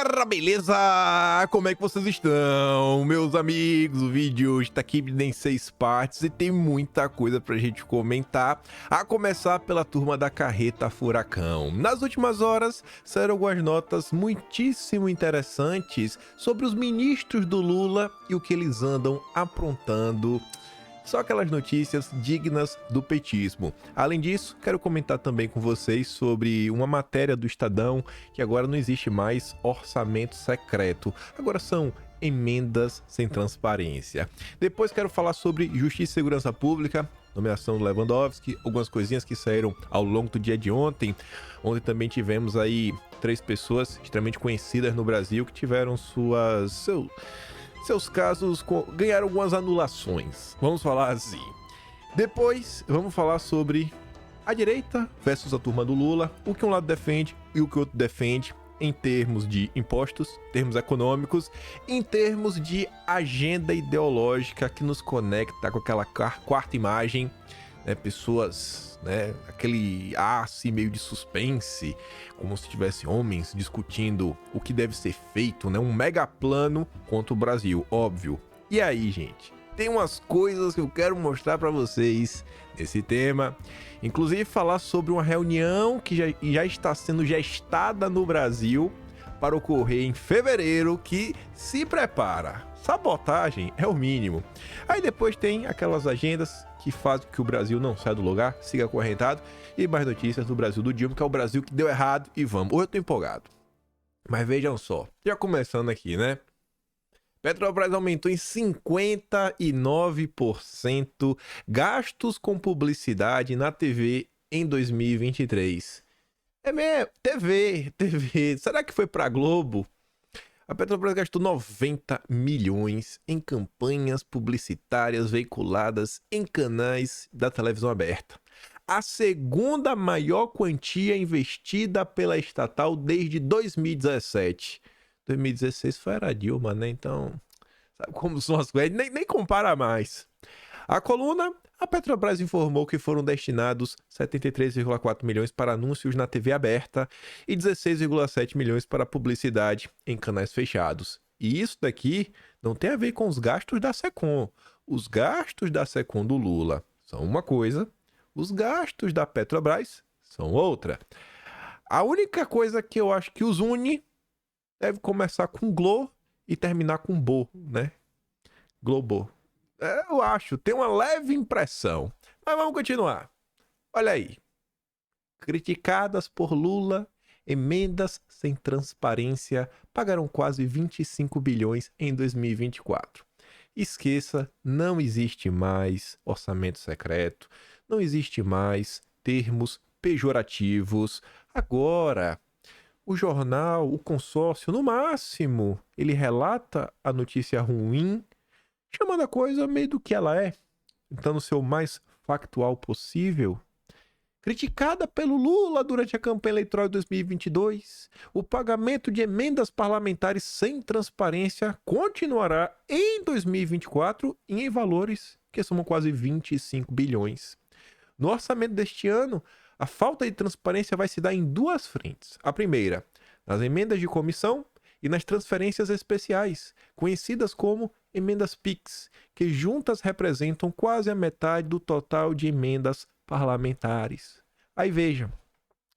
galera, beleza? Como é que vocês estão, meus amigos? O vídeo hoje tá aqui em 6 partes e tem muita coisa pra gente comentar, a começar pela turma da Carreta Furacão. Nas últimas horas, saíram algumas notas muitíssimo interessantes sobre os ministros do Lula e o que eles andam aprontando. Só aquelas notícias dignas do petismo. Além disso, quero comentar também com vocês sobre uma matéria do Estadão, que agora não existe mais orçamento secreto. Agora são emendas sem transparência. Depois quero falar sobre Justiça e Segurança Pública, nomeação do Lewandowski, algumas coisinhas que saíram ao longo do dia de ontem. Ontem também tivemos aí 3 pessoas extremamente conhecidas no Brasil que tiveram seus casos ganharam algumas anulações, vamos falar assim. Depois, vamos falar sobre a direita versus a turma do Lula, o que um lado defende e o que o outro defende em termos de impostos, termos econômicos, em termos de agenda ideológica que nos conecta com aquela quarta imagem, né, pessoas, né, aquele ar assim meio de suspense, como se tivesse homens discutindo o que deve ser feito, né, um mega plano contra o Brasil, óbvio. E aí, gente, tem umas coisas que eu quero mostrar para vocês nesse tema, inclusive falar sobre uma reunião que já está sendo gestada no Brasil para ocorrer em fevereiro, que se prepara. Sabotagem é o mínimo. Aí depois tem aquelas agendas que fazem com que o Brasil não saia do lugar, siga acorrentado, e mais notícias do Brasil do Dilma, que é o Brasil que deu errado, e vamos. Hoje eu tô empolgado. Mas vejam só, já começando aqui, né? Petrobras aumentou em 59% gastos com publicidade na TV em 2023. É mesmo, TV. Será que foi pra Globo? A Petrobras gastou 90 milhões em campanhas publicitárias veiculadas em canais da televisão aberta. A segunda maior quantia investida pela estatal desde 2017. 2016 foi a Dilma, né? Então, sabe como são as coisas? Nem compara mais. A coluna, a Petrobras informou que foram destinados 73,4 milhões para anúncios na TV aberta e 16,7 milhões para publicidade em canais fechados. E isso daqui não tem a ver com os gastos da Secom. Os gastos da Secom do Lula são uma coisa, os gastos da Petrobras são outra. A única coisa que eu acho que os une deve começar com Glo e terminar com Bo, né? Globo. Eu acho, tem uma leve impressão. Mas vamos continuar. Olha aí. Criticadas por Lula, emendas sem transparência pagaram quase 25 bilhões em 2024. Esqueça, não existe mais orçamento secreto, não existe mais termos pejorativos. Agora, o jornal, o consórcio, no máximo, ele relata a notícia ruim, chamando a coisa meio do que ela é, tentando ser o mais factual possível. Criticada pelo Lula durante a campanha eleitoral de 2022, o pagamento de emendas parlamentares sem transparência continuará em 2024 e em valores que somam quase 25 bilhões. No orçamento deste ano, a falta de transparência vai se dar em 2 frentes. A primeira, nas emendas de comissão e nas transferências especiais, conhecidas como emendas PIX, que juntas representam quase a metade do total de emendas parlamentares. Aí vejam,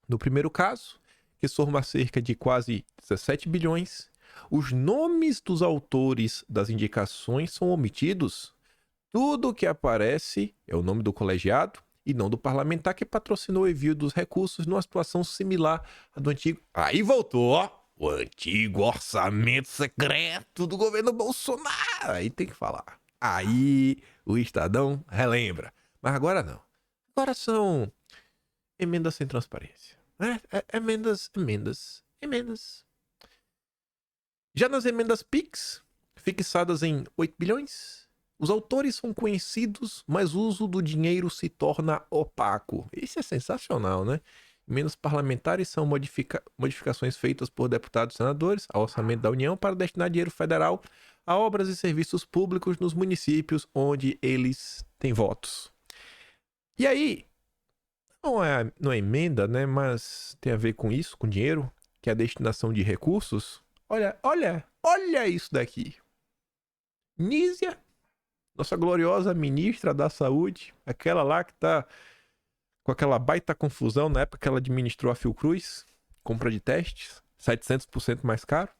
no primeiro caso, que soma cerca de quase 17 bilhões, os nomes dos autores das indicações são omitidos. Tudo o que aparece é o nome do colegiado e não do parlamentar que patrocinou o envio dos recursos numa situação similar à do antigo. Aí voltou, ó. O antigo orçamento secreto do governo Bolsonaro. Aí tem que falar. Aí o Estadão relembra. Mas agora não. Agora são emendas sem transparência. Emendas. Já nas emendas PIX, fixadas em 8 bilhões, os autores são conhecidos, mas o uso do dinheiro se torna opaco. Isso é sensacional, né? Emendas parlamentares são modificações feitas por deputados e senadores ao orçamento da União para destinar dinheiro federal a obras e serviços públicos nos municípios onde eles têm votos. E aí, não é emenda, né? Mas tem a ver com isso, com dinheiro, que é a destinação de recursos. Olha isso daqui. Nízia, nossa gloriosa ministra da Saúde, aquela lá que tá com aquela baita confusão na época que ela administrou a Fiocruz, compra de testes, 700% mais caro.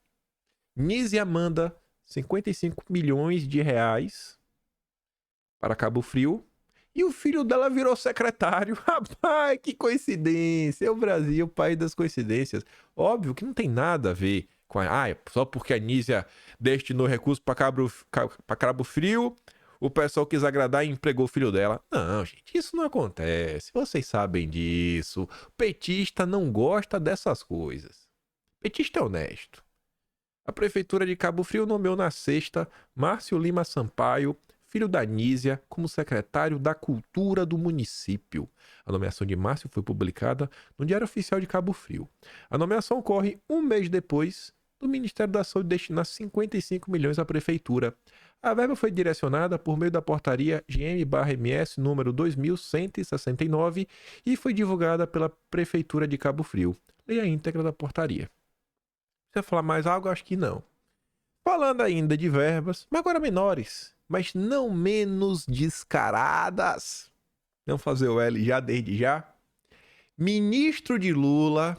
Nízia manda 55 milhões de reais para Cabo Frio e o filho dela virou secretário. Rapaz, que coincidência! É o Brasil, o país das coincidências. Óbvio que não tem nada a ver com só porque a Nízia destinou recursos para Cabo Frio, o pessoal quis agradar e empregou o filho dela. Não, gente, isso não acontece. Vocês sabem disso. O petista não gosta dessas coisas. O petista é honesto. A Prefeitura de Cabo Frio nomeou na sexta Márcio Lima Sampaio, filho da Nízia, como secretário da Cultura do município. A nomeação de Márcio foi publicada no Diário Oficial de Cabo Frio. A nomeação ocorre um mês depois do Ministério da Saúde destinar 55 milhões à Prefeitura. A verba foi direcionada por meio da portaria GM/MS número 2169 e foi divulgada pela Prefeitura de Cabo Frio. Leia a íntegra da portaria. Você vai falar mais algo? Acho que não. Falando ainda de verbas, mas agora menores, mas não menos descaradas. Não fazer o L já desde já. Ministro de Lula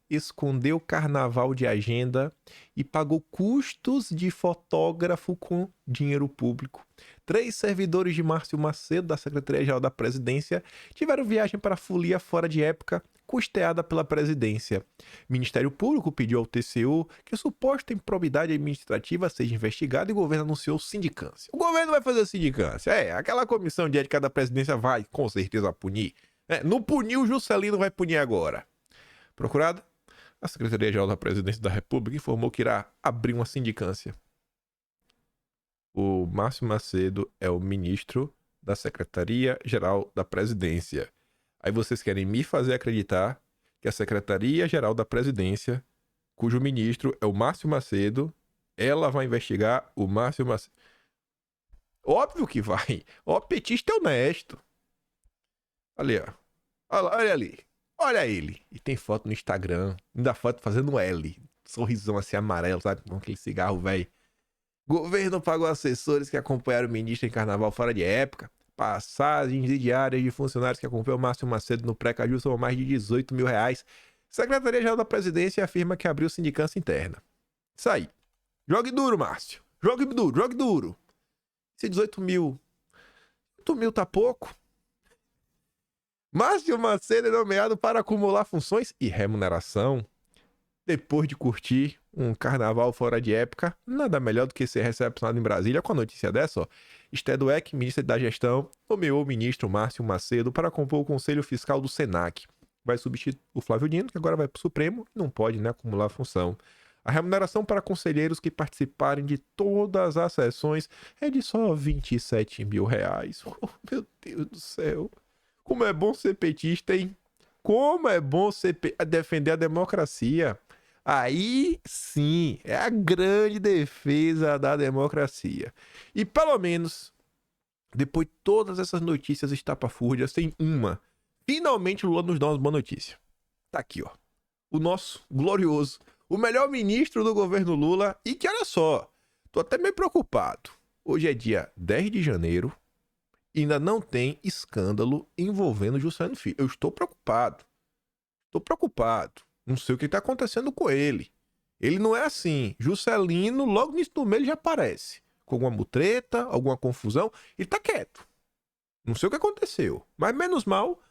escondeu carnaval de agenda e pagou custos de fotógrafo com dinheiro público. 3 servidores de Márcio Macedo, da Secretaria-Geral da Presidência, tiveram viagem para a folia fora de época, custeada pela presidência. O Ministério Público pediu ao TCU que a suposta improbidade administrativa seja investigada e o governo anunciou sindicância. O governo vai fazer sindicância. Aquela comissão de ética da presidência vai, com certeza, punir. Não puniu, o Juscelino vai punir agora. Procurado? A Secretaria-Geral da Presidência da República informou que irá abrir uma sindicância. O Márcio Macedo é o ministro da Secretaria-Geral da Presidência. Aí vocês querem me fazer acreditar que a Secretaria-Geral da Presidência, cujo ministro é o Márcio Macedo, ela vai investigar o Márcio Macedo. Óbvio que vai. O petista é honesto. Ali, ó. Olha ali. Olha ele. E tem foto no Instagram. Ainda foto fazendo um L. Sorrisão assim amarelo, sabe? Com aquele cigarro velho. Governo pagou assessores que acompanharam o ministro em carnaval fora de época. Passagens e diárias de funcionários que acompanham o Márcio Macedo no pré-caju são mais de 18 mil reais. Secretaria-Geral da Presidência afirma que abriu sindicância interna. Isso aí. Jogue duro, Márcio. Jogue duro, jogue duro. Se 18 mil tá pouco. Márcio Macedo é nomeado para acumular funções e remuneração. Depois de curtir um carnaval fora de época, nada melhor do que ser recepcionado em Brasília com a notícia dessa, ó. Esther Dweck, ministra da Gestão, nomeou o ministro Márcio Macedo para compor o Conselho Fiscal do Senac. Vai substituir o Flávio Dino, que agora vai para o Supremo e não pode, acumular função. A remuneração para conselheiros que participarem de todas as sessões é de só 27 mil reais. Oh, meu Deus do céu. Como é bom ser petista, hein? Como é bom defender a democracia. Aí sim, é a grande defesa da democracia. E pelo menos, depois de todas essas notícias estapafúrdias, tem uma. Finalmente o Lula nos dá uma boa notícia. Tá aqui, ó. O nosso glorioso, o melhor ministro do governo Lula. E que olha só, tô até meio preocupado. Hoje é dia 10 de janeiro. Ainda não tem escândalo envolvendo Juscelino Filho. Eu estou preocupado. Não sei o que está acontecendo com ele. Ele não é assim. Juscelino, logo no início do mês, ele já aparece. Com alguma mutreta, alguma confusão. Ele tá quieto. Não sei o que aconteceu. Mas menos mal,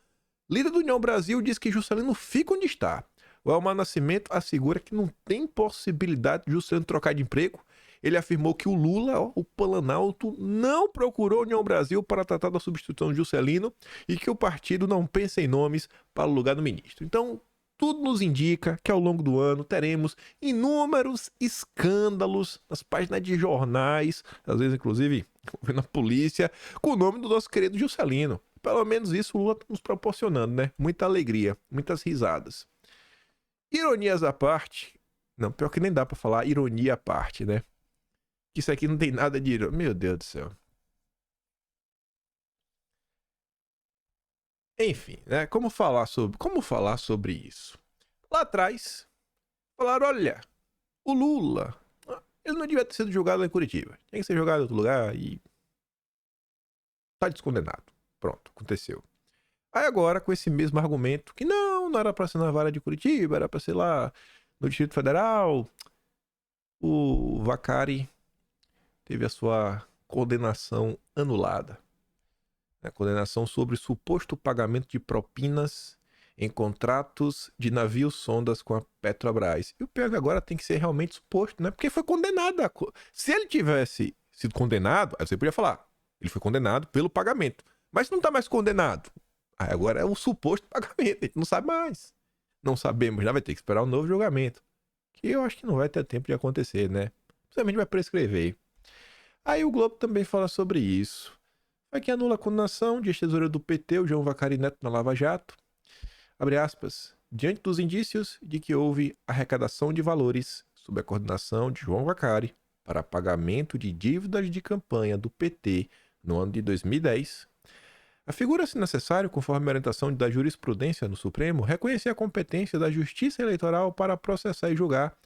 líder do União Brasil diz que Juscelino fica onde está. O Elmar Nascimento assegura que não tem possibilidade de Juscelino trocar de emprego. Ele afirmou que o Lula, o Planalto, não procurou a União Brasil para tratar da substituição de Juscelino e que o partido não pensa em nomes para o lugar do ministro. Então, tudo nos indica que ao longo do ano teremos inúmeros escândalos nas páginas de jornais, às vezes inclusive na polícia, com o nome do nosso querido Juscelino. Pelo menos isso o Lula está nos proporcionando, Muita alegria, muitas risadas. Ironias à parte, não, pior que nem dá para falar ironia à parte, Que isso aqui não tem nada de ironia. Meu Deus do céu. Enfim, Como falar sobre isso? Lá atrás, falaram, olha, O Lula, ele não devia ter sido julgado lá em Curitiba. Tem que ser julgado em outro lugar e tá descondenado. Pronto, aconteceu. Aí agora, com esse mesmo argumento, que não era pra ser na vara de Curitiba, era pra ser lá no Distrito Federal, o Vacari teve a sua condenação anulada. A condenação sobre suposto pagamento de propinas em contratos de navios sondas com a Petrobras. E o pior é que agora tem que ser realmente suposto, né? Porque foi condenado. Se ele tivesse sido condenado, aí você podia falar, ele foi condenado pelo pagamento. Mas não tá mais condenado. Aí agora é o suposto pagamento, a gente não sabe mais. Não sabemos, já vai ter que esperar um novo julgamento. Que eu acho que não vai ter tempo de acontecer, né? Principalmente vai prescrever. Aí o Globo também fala sobre isso. Aqui anula a condenação de ex-tesoureiro do PT, o João Vacari Neto, na Lava Jato. Abre aspas. Diante dos indícios de que houve arrecadação de valores sob a coordenação de João Vacari para pagamento de dívidas de campanha do PT no ano de 2010, afigura-se necessário, conforme a orientação da jurisprudência no Supremo, reconhecer a competência da Justiça Eleitoral para processar e julgar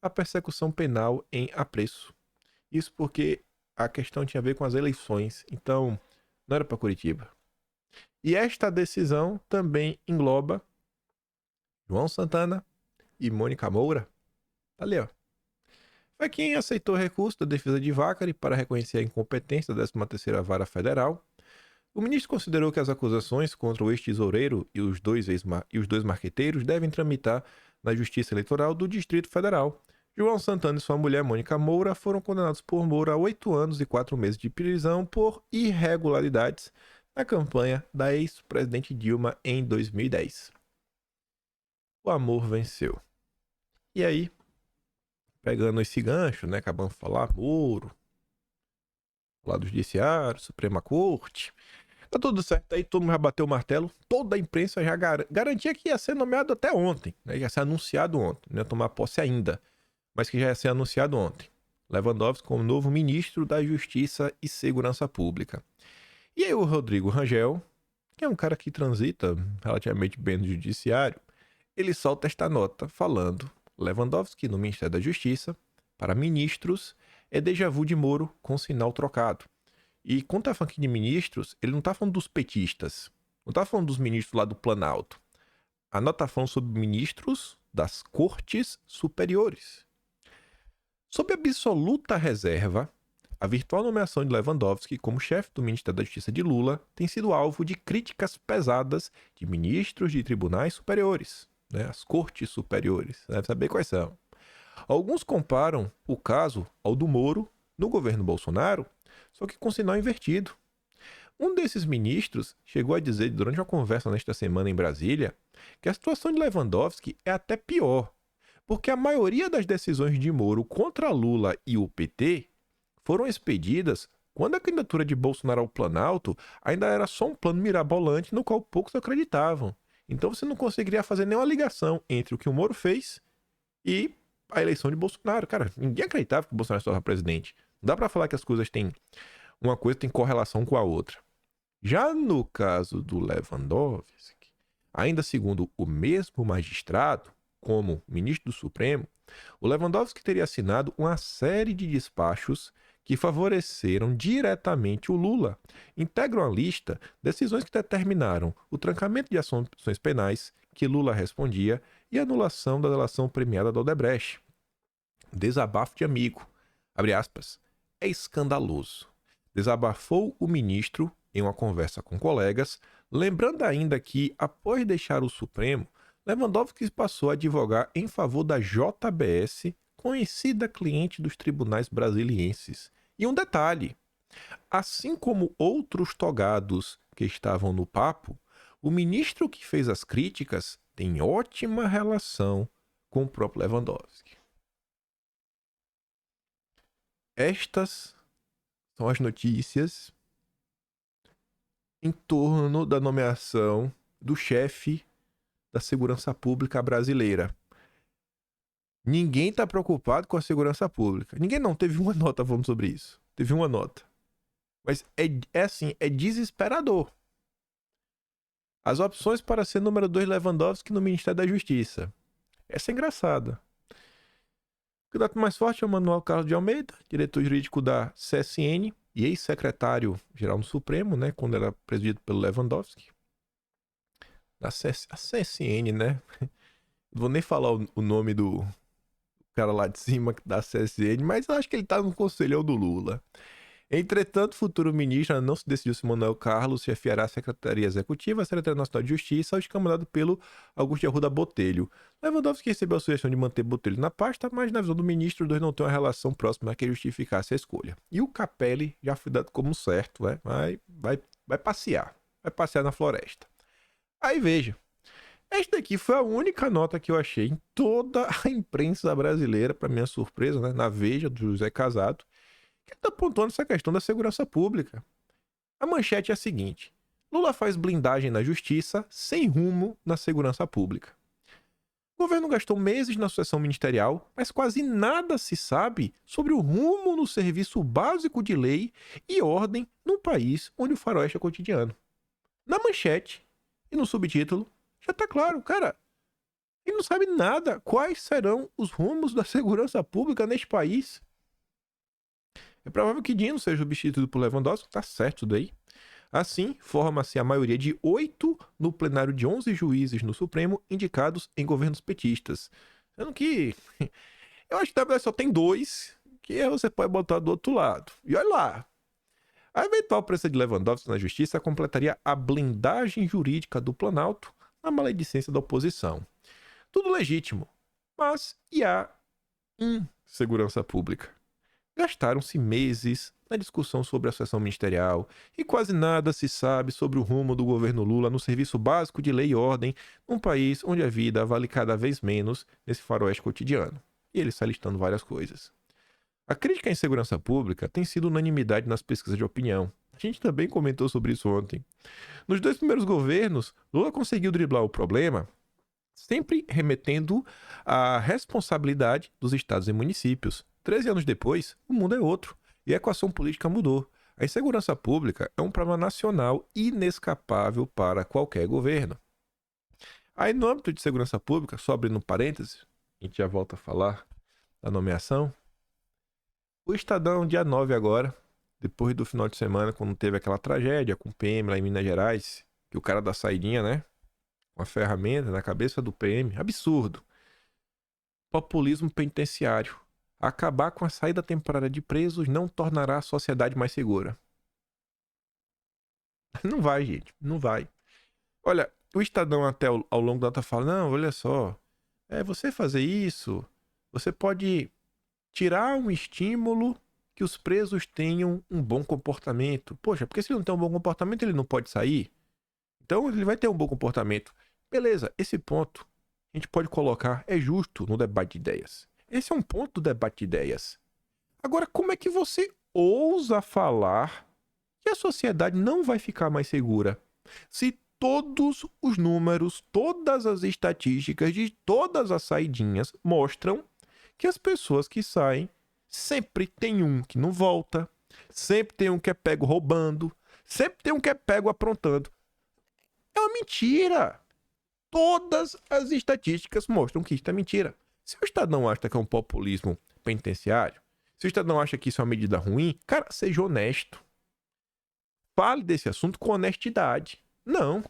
a persecução penal em apreço. Isso porque a questão tinha a ver com as eleições, então não era para Curitiba. E esta decisão também engloba João Santana e Mônica Moura. Tá ali, ó. Foi quem aceitou o recurso da defesa de Vacari para reconhecer a incompetência da 13ª Vara Federal. O ministro considerou que as acusações contra o ex-tesoureiro e os dois marqueteiros devem tramitar na Justiça Eleitoral do Distrito Federal. João Santana e sua mulher, Mônica Moura, foram condenados por Moura a 8 anos e 4 meses de prisão por irregularidades na campanha da ex-presidente Dilma em 2010. O amor venceu. E aí, pegando esse gancho, né, acabamos de falar, Moro, lá do Judiciário, Suprema Corte, tá tudo certo aí, todo mundo já bateu o martelo, toda a imprensa já garantia que ia ser nomeado até ontem, né, ia ser anunciado ontem, não ia tomar posse ainda, mas que já ia ser anunciado ontem. Lewandowski como novo ministro da Justiça e Segurança Pública. E aí o Rodrigo Rangel, que é um cara que transita relativamente bem no judiciário, ele solta esta nota falando: Lewandowski no Ministério da Justiça, para ministros, é déjà vu de Moro com sinal trocado. E quando tá falando aqui de ministros, ele não tá falando dos petistas, não tá falando dos ministros lá do Planalto. A nota tá falando sobre ministros das cortes superiores. Sob absoluta reserva, a virtual nomeação de Lewandowski como chefe do Ministério da Justiça de Lula tem sido alvo de críticas pesadas de ministros de tribunais superiores, né, as cortes superiores, deve saber quais são. Alguns comparam o caso ao do Moro no governo Bolsonaro, só que com sinal invertido. Um desses ministros chegou a dizer durante uma conversa nesta semana em Brasília que a situação de Lewandowski é até pior, porque a maioria das decisões de Moro contra Lula e o PT foram expedidas quando a candidatura de Bolsonaro ao Planalto ainda era só um plano mirabolante no qual poucos acreditavam. Então você não conseguiria fazer nenhuma ligação entre o que o Moro fez e a eleição de Bolsonaro. Cara, ninguém acreditava que o Bolsonaro se tornasse presidente. Não dá pra falar que as coisas têm... uma coisa tem correlação com a outra. Já no caso do Lewandowski, ainda segundo o mesmo magistrado, como ministro do Supremo, o Lewandowski teria assinado uma série de despachos que favoreceram diretamente o Lula. Integram a lista decisões que determinaram o trancamento de ações penais que Lula respondia e a anulação da delação premiada da Odebrecht. Desabafo de amigo. Abre aspas. É escandaloso. Desabafou o ministro em uma conversa com colegas, lembrando ainda que, após deixar o Supremo, Lewandowski passou a advogar em favor da JBS, conhecida cliente dos tribunais brasilienses. E um detalhe, assim como outros togados que estavam no papo, o ministro que fez as críticas tem ótima relação com o próprio Lewandowski. Estas são as notícias em torno da nomeação do chefe da segurança pública brasileira. Ninguém está preocupado com a segurança pública. Ninguém não. Teve uma nota falando sobre isso. Teve uma nota. Mas é assim, é desesperador. As opções para ser número 2 Lewandowski no Ministério da Justiça. Essa é engraçada. O candidato mais forte é o Manuel Carlos de Almeida, diretor jurídico da CSN e ex-secretário-geral no Supremo, né, quando era presidido pelo Lewandowski. A CSN, né? Não vou nem falar o nome do cara lá de cima da CSN, mas eu acho que ele tá no conselhão do Lula. Entretanto, o futuro ministro ainda não se decidiu se Manuel Carlos chefiará a Secretaria Executiva, a Secretaria Nacional de Justiça, ou escamudado pelo Augusto de Arruda Botelho. Lewandowski recebeu a sugestão de manter Botelho na pasta, mas na visão do ministro, os dois não têm uma relação próxima que justificasse a escolha. E o Capelli já foi dado como certo, né? Vai passear. Vai passear na floresta. Aí veja. Esta aqui foi a única nota que eu achei em toda a imprensa brasileira, para minha surpresa, né? Na Veja, do José Casado, que está apontando essa questão da segurança pública. A manchete é a seguinte: Lula faz blindagem na justiça sem rumo na segurança pública. O governo gastou meses na sucessão ministerial, mas quase nada se sabe sobre o rumo no serviço básico de lei e ordem num país onde o faroeste é cotidiano. Na manchete e no subtítulo, já tá claro, cara. Ele não sabe nada. Quais serão os rumos da segurança pública neste país? É provável que Dino seja substituído por Lewandowski, tá certo daí. Assim, forma-se a maioria de 8 no plenário de 11 juízes no Supremo indicados em governos petistas. Sendo que eu acho que na verdade só tem 2 que você pode botar do outro lado. E olha lá. A eventual presença de Lewandowski na justiça completaria a blindagem jurídica do Planalto na maledicência da oposição. Tudo legítimo, mas e a insegurança pública? Gastaram-se meses na discussão sobre a sucessão ministerial e quase nada se sabe sobre o rumo do governo Lula no serviço básico de lei e ordem num país onde a vida vale cada vez menos nesse faroeste cotidiano. E ele está listando várias coisas. A crítica à insegurança pública tem sido unanimidade nas pesquisas de opinião. A gente também comentou sobre isso ontem. Nos 2 primeiros governos, Lula conseguiu driblar o problema, sempre remetendo à responsabilidade dos estados e municípios. 13 anos depois, o mundo é outro e a equação política mudou. A insegurança pública é um problema nacional inescapável para qualquer governo. Aí, no âmbito de segurança pública, só abrindo parênteses, a gente já volta a falar da nomeação. O Estadão, dia 9 agora, depois do final de semana, quando teve aquela tragédia com o PM lá em Minas Gerais, que o cara da saidinha, né? Com a ferramenta na cabeça do PM. Absurdo. Populismo penitenciário. Acabar com a saída temporária de presos não tornará a sociedade mais segura. Não vai, gente. Não vai. Olha, o Estadão até ao longo da nota fala, não, olha só. Você fazer isso, você pode tirar um estímulo que os presos tenham um bom comportamento. Poxa, porque se ele não tem um bom comportamento, ele não pode sair. Então ele vai ter um bom comportamento. Beleza, esse ponto a gente pode colocar, é justo no debate de ideias. Esse é um ponto do debate de ideias. Agora, como é que você ousa falar que a sociedade não vai ficar mais segura se todos os números, todas as estatísticas de todas as saidinhas mostram que as pessoas que saem sempre tem um que não volta, sempre tem um que é pego roubando, sempre tem um que é pego aprontando. É uma mentira. Todas as estatísticas mostram que isso é mentira. Se o Estadão acha que é um populismo penitenciário, se o Estadão acha que isso é uma medida ruim, cara, seja honesto. Fale desse assunto com honestidade. Não.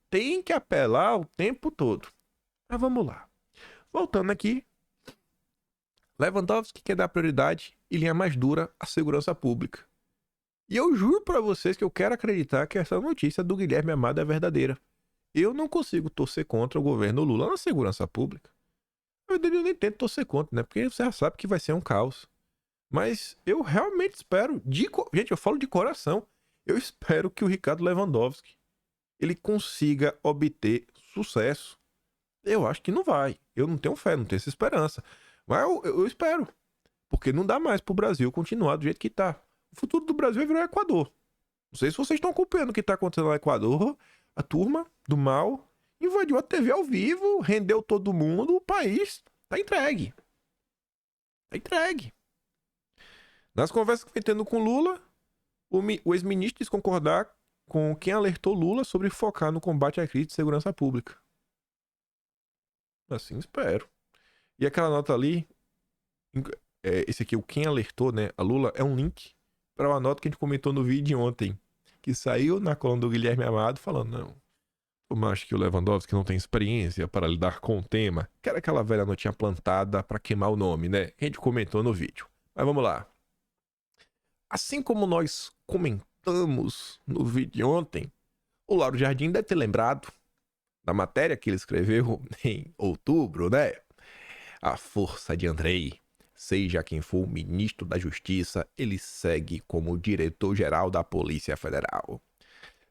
Tem que apelar o tempo todo. Mas vamos lá. Voltando aqui. Lewandowski quer dar prioridade e linha mais dura à segurança pública. E eu juro pra vocês que eu quero acreditar que essa notícia do Guilherme Amado é verdadeira. Eu não consigo torcer contra o governo Lula na segurança pública. Eu nem tento torcer contra, né? Porque você já sabe que vai ser um caos. Mas eu realmente espero, gente, eu falo de coração, eu espero que o Ricardo Lewandowski ele consiga obter sucesso. Eu acho que não vai. Eu não tenho fé, não tenho essa esperança. Mas eu espero. Porque não dá mais pro Brasil continuar do jeito que tá. O futuro do Brasil é virar o Equador. Não sei se vocês estão acompanhando o que tá acontecendo no Equador. A turma do mal invadiu a TV ao vivo, rendeu todo mundo, o país tá entregue. Tá entregue. Nas conversas que foi tendo com Lula, o ex-ministro diz concordar com quem alertou Lula sobre focar no combate à crise de segurança pública. Assim espero. E aquela nota ali, Esse aqui, o Quem Alertou, né, a Lula, é um link para uma nota que a gente comentou no vídeo de ontem, que saiu na coluna do Guilherme Amado falando, não, eu acho que o Lewandowski não tem experiência para lidar com o tema, que era aquela velha notinha plantada para queimar o nome, né? A gente comentou no vídeo. Mas vamos lá. Assim como nós comentamos no vídeo de ontem, o Lauro Jardim deve ter lembrado da matéria que ele escreveu em outubro, né? A força de Andrei. Seja quem for o ministro da Justiça, ele segue como diretor-geral da Polícia Federal.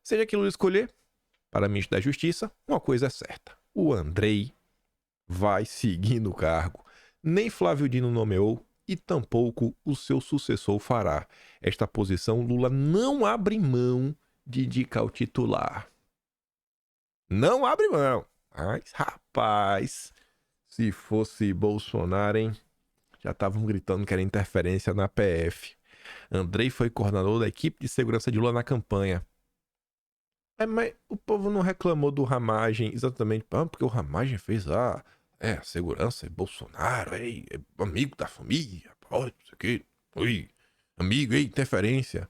Seja quem ele escolher para ministro da Justiça, uma coisa é certa. O Andrei vai seguir no cargo. Nem Flávio Dino nomeou e tampouco o seu sucessor fará. Esta posição, Lula não abre mão de indicar o titular. Não abre mão. Mas, rapaz, se fosse Bolsonaro, hein? Já estavam gritando que era interferência na PF. Andrei foi coordenador da equipe de segurança de Lula na campanha. Mas o povo não reclamou do Ramagem exatamente porque o Ramagem fez a segurança, é Bolsonaro, é amigo da família, pode, não sei o quê, amigo, interferência.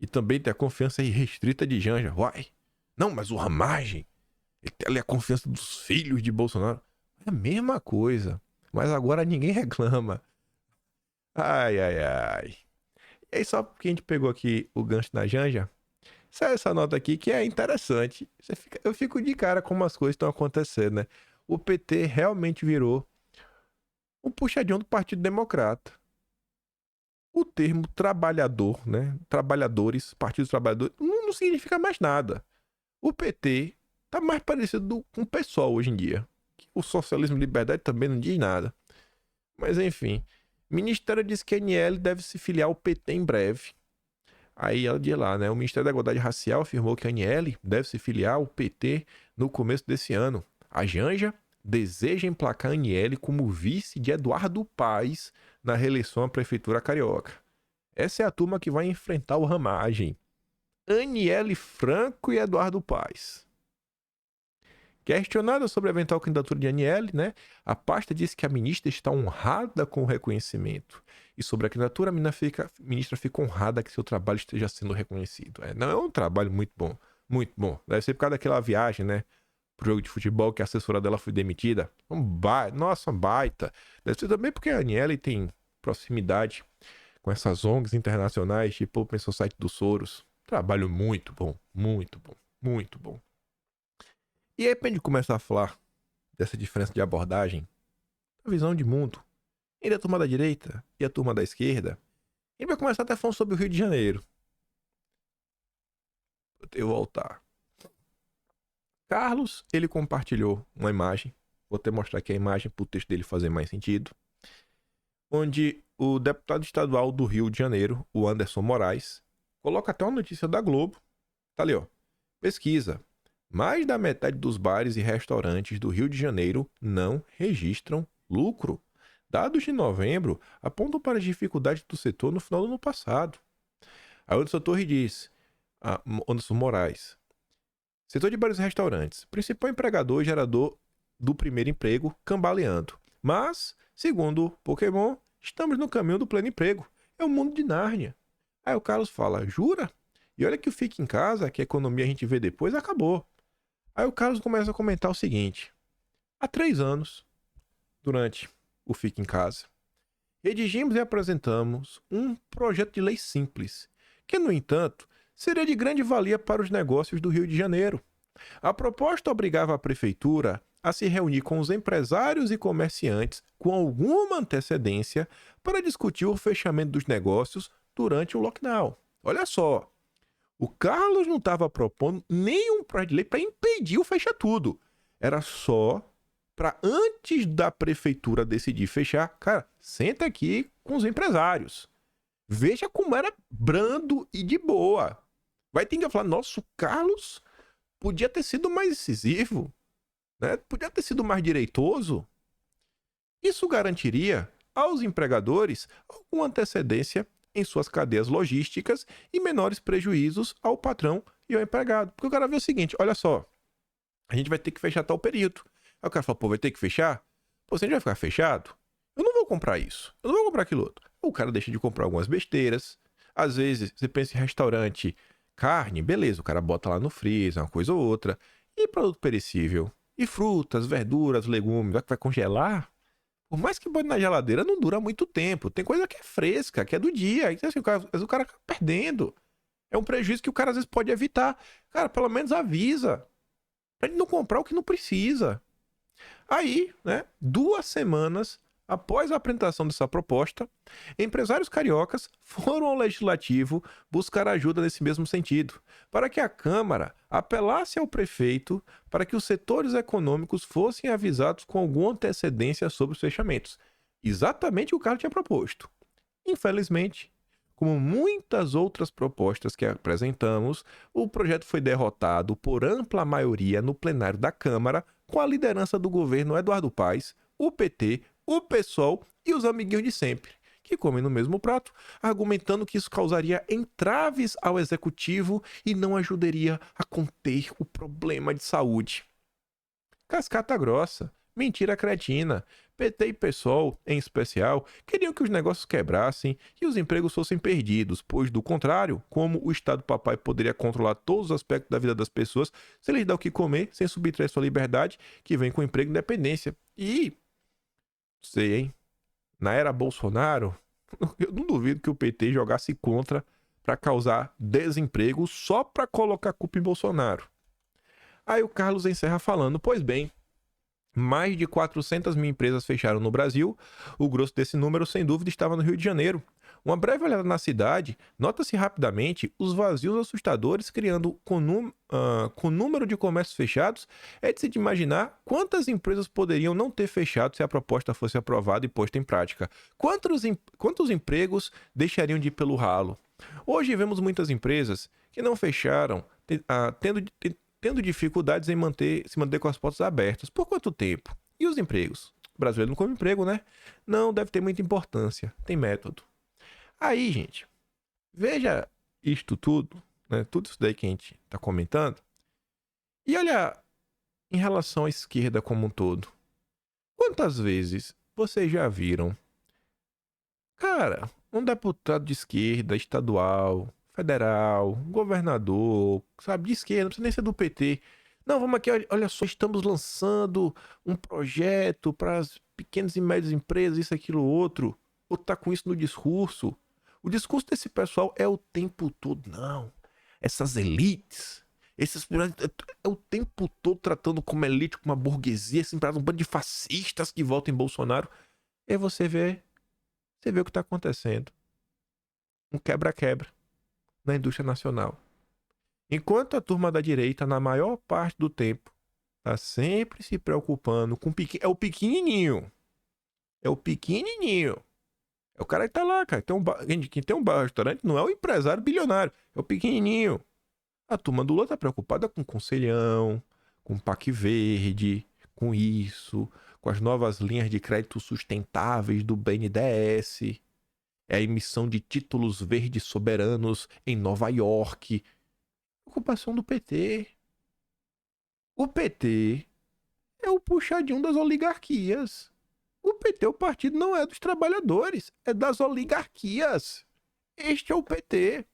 E também tem a confiança irrestrita de Janja. Uai, não, mas o Ramagem, ele tem ali a confiança dos filhos de Bolsonaro. É a mesma coisa, mas agora ninguém reclama. Ai. E aí, só porque a gente pegou aqui o gancho da Janja, sai essa nota aqui que é interessante. Eu fico de cara como as coisas estão acontecendo, né? O PT realmente virou um puxadinho do Partido Democrata. O termo trabalhador, né? Trabalhadores, Partido dos Trabalhadores, não significa mais nada. O PT tá mais parecido com o PSOL hoje em dia. O Socialismo e Liberdade também não diz nada. Mas enfim, o Ministério diz que a ANL deve se filiar ao PT em breve. Aí ela diz lá, né? O Ministério da Igualdade Racial afirmou que a ANL deve se filiar ao PT no começo desse ano. A Janja deseja emplacar a ANL como vice de Eduardo Paes na reeleição à Prefeitura Carioca. Essa é a turma que vai enfrentar o Ramagem. Aniele Franco e Eduardo Paes. Questionada sobre a eventual candidatura de Aniele, né? A pasta disse que a ministra está honrada com o reconhecimento. E sobre a candidatura, a ministra fica honrada que seu trabalho esteja sendo reconhecido. Não, é um trabalho muito bom. Muito bom. Deve ser por causa daquela viagem, né? Pro jogo de futebol que a assessora dela foi demitida. Nossa, baita. Deve ser também porque a Aniele tem proximidade com essas ONGs internacionais, tipo Open Society do Soros. Trabalho muito bom, muito bom, muito bom. E aí, pra gente começar a falar dessa diferença de abordagem, a visão de mundo, entre a turma da direita e a turma da esquerda, a gente vai começar até falando sobre o Rio de Janeiro. Eu vou voltar. Carlos, ele compartilhou uma imagem, vou até mostrar aqui a imagem para o texto dele fazer mais sentido, onde o deputado estadual do Rio de Janeiro, o Anderson Moraes, coloca até uma notícia da Globo, tá ali ó, pesquisa. Mais da metade dos bares e restaurantes do Rio de Janeiro não registram lucro. Dados de novembro apontam para as dificuldades do setor no final do ano passado. Aí Anderson Torres diz, Anderson Moraes, setor de bares e restaurantes, principal empregador e gerador do primeiro emprego, cambaleando. Mas, segundo Pokémon, estamos no caminho do pleno emprego. É o mundo de Nárnia. Aí o Carlos fala, jura? E olha que o Fique em Casa, que a economia a gente vê depois, acabou. Aí o Carlos começa a comentar o seguinte. Há 3 anos, durante o Fique em Casa, redigimos e apresentamos um projeto de lei simples, que, no entanto, seria de grande valia para os negócios do Rio de Janeiro. A proposta obrigava a prefeitura a se reunir com os empresários e comerciantes com alguma antecedência para discutir o fechamento dos negócios durante o lockdown. Olha só, o Carlos não estava propondo nenhum projeto de lei para impedir o fecha tudo. Era só para, antes da prefeitura decidir fechar, cara, senta aqui com os empresários. Veja como era brando e de boa. Vai ter que falar, nossa, o Carlos podia ter sido mais incisivo, né? Podia ter sido mais direitoso. Isso garantiria aos empregadores alguma antecedência em suas cadeias logísticas e menores prejuízos ao patrão e ao empregado. Porque o cara vê o seguinte, olha só, a gente vai ter que fechar tal período. Aí o cara fala, pô, vai ter que fechar? Pô, se a gente vai ficar fechado, eu não vou vou comprar isso, eu não vou comprar aquilo outro. O cara deixa de comprar algumas besteiras. Às vezes, você pensa em restaurante, carne, beleza, o cara bota lá no freezer, uma coisa ou outra. E produto perecível? E frutas, verduras, legumes, vai congelar? Por mais que bote na geladeira, não dura muito tempo. Tem coisa que é fresca, que é do dia. Então, assim, às vezes o cara fica perdendo. É um prejuízo que o cara às vezes pode evitar. Cara, pelo menos avisa. Pra ele não comprar o que não precisa. Aí, né, 2 semanas após a apresentação dessa proposta, empresários cariocas foram ao legislativo buscar ajuda nesse mesmo sentido, para que a Câmara apelasse ao prefeito para que os setores econômicos fossem avisados com alguma antecedência sobre os fechamentos. Exatamente o que o cara tinha proposto. Infelizmente, como muitas outras propostas que apresentamos, o projeto foi derrotado por ampla maioria no plenário da Câmara, com a liderança do governo Eduardo Paes, o PT, o PSOL e os amiguinhos de sempre, que comem no mesmo prato, argumentando que isso causaria entraves ao executivo e não ajudaria a conter o problema de saúde. Cascata grossa, mentira cretina. PT e PSOL, em especial, queriam que os negócios quebrassem e os empregos fossem perdidos, pois, do contrário, como o Estado Papai poderia controlar todos os aspectos da vida das pessoas se lhes dá o que comer, sem subtrair sua liberdade, que vem com emprego e independência. E, sei, hein, na era Bolsonaro, eu não duvido que o PT jogasse contra para causar desemprego só para colocar a culpa em Bolsonaro. Aí o Carlos encerra falando, pois bem, mais de 400 mil empresas fecharam no Brasil. O grosso desse número, sem dúvida, estava no Rio de Janeiro. Uma breve olhada na cidade, nota-se rapidamente os vazios assustadores, criando com o número de comércios fechados. É de se imaginar quantas empresas poderiam não ter fechado se a proposta fosse aprovada e posta em prática. Quantos empregos deixariam de ir pelo ralo? Hoje vemos muitas empresas que não fecharam, tendo dificuldades em se manter com as portas abertas. Por quanto tempo? E os empregos? O brasileiro não come emprego, né? Não, deve ter muita importância. Tem método. Aí, gente, veja isto tudo, né? Tudo isso daí que a gente tá comentando. E olha, em relação à esquerda como um todo. Quantas vezes vocês já viram, cara, um deputado de esquerda, estadual, federal, governador, sabe, de esquerda, não precisa nem ser do PT. Não, vamos aqui, olha só, estamos lançando um projeto para as pequenas e médias empresas, isso, aquilo, outro. Ou tá com isso no discurso. O discurso desse pessoal é o tempo todo, não. Essas elites, é o tempo todo tratando como elite, como uma burguesia, assim, para um bando de fascistas que votam em Bolsonaro. E aí você vê o que tá acontecendo. Um quebra-quebra na indústria nacional. Enquanto a turma da direita, na maior parte do tempo, tá sempre se preocupando com é o pequenininho. É o pequenininho. É o cara que tá lá, cara. Quem tem um bar, restaurante não é o empresário bilionário, é o pequenininho. A turma do Lula tá preocupada com conselhão, com PAC verde, com isso, com as novas linhas de crédito sustentáveis do BNDES. É a emissão de títulos verdes soberanos em Nova York. Ocupação do PT. O PT é o puxadinho das oligarquias. O PT, o partido, não é dos trabalhadores, é das oligarquias. Este é o PT.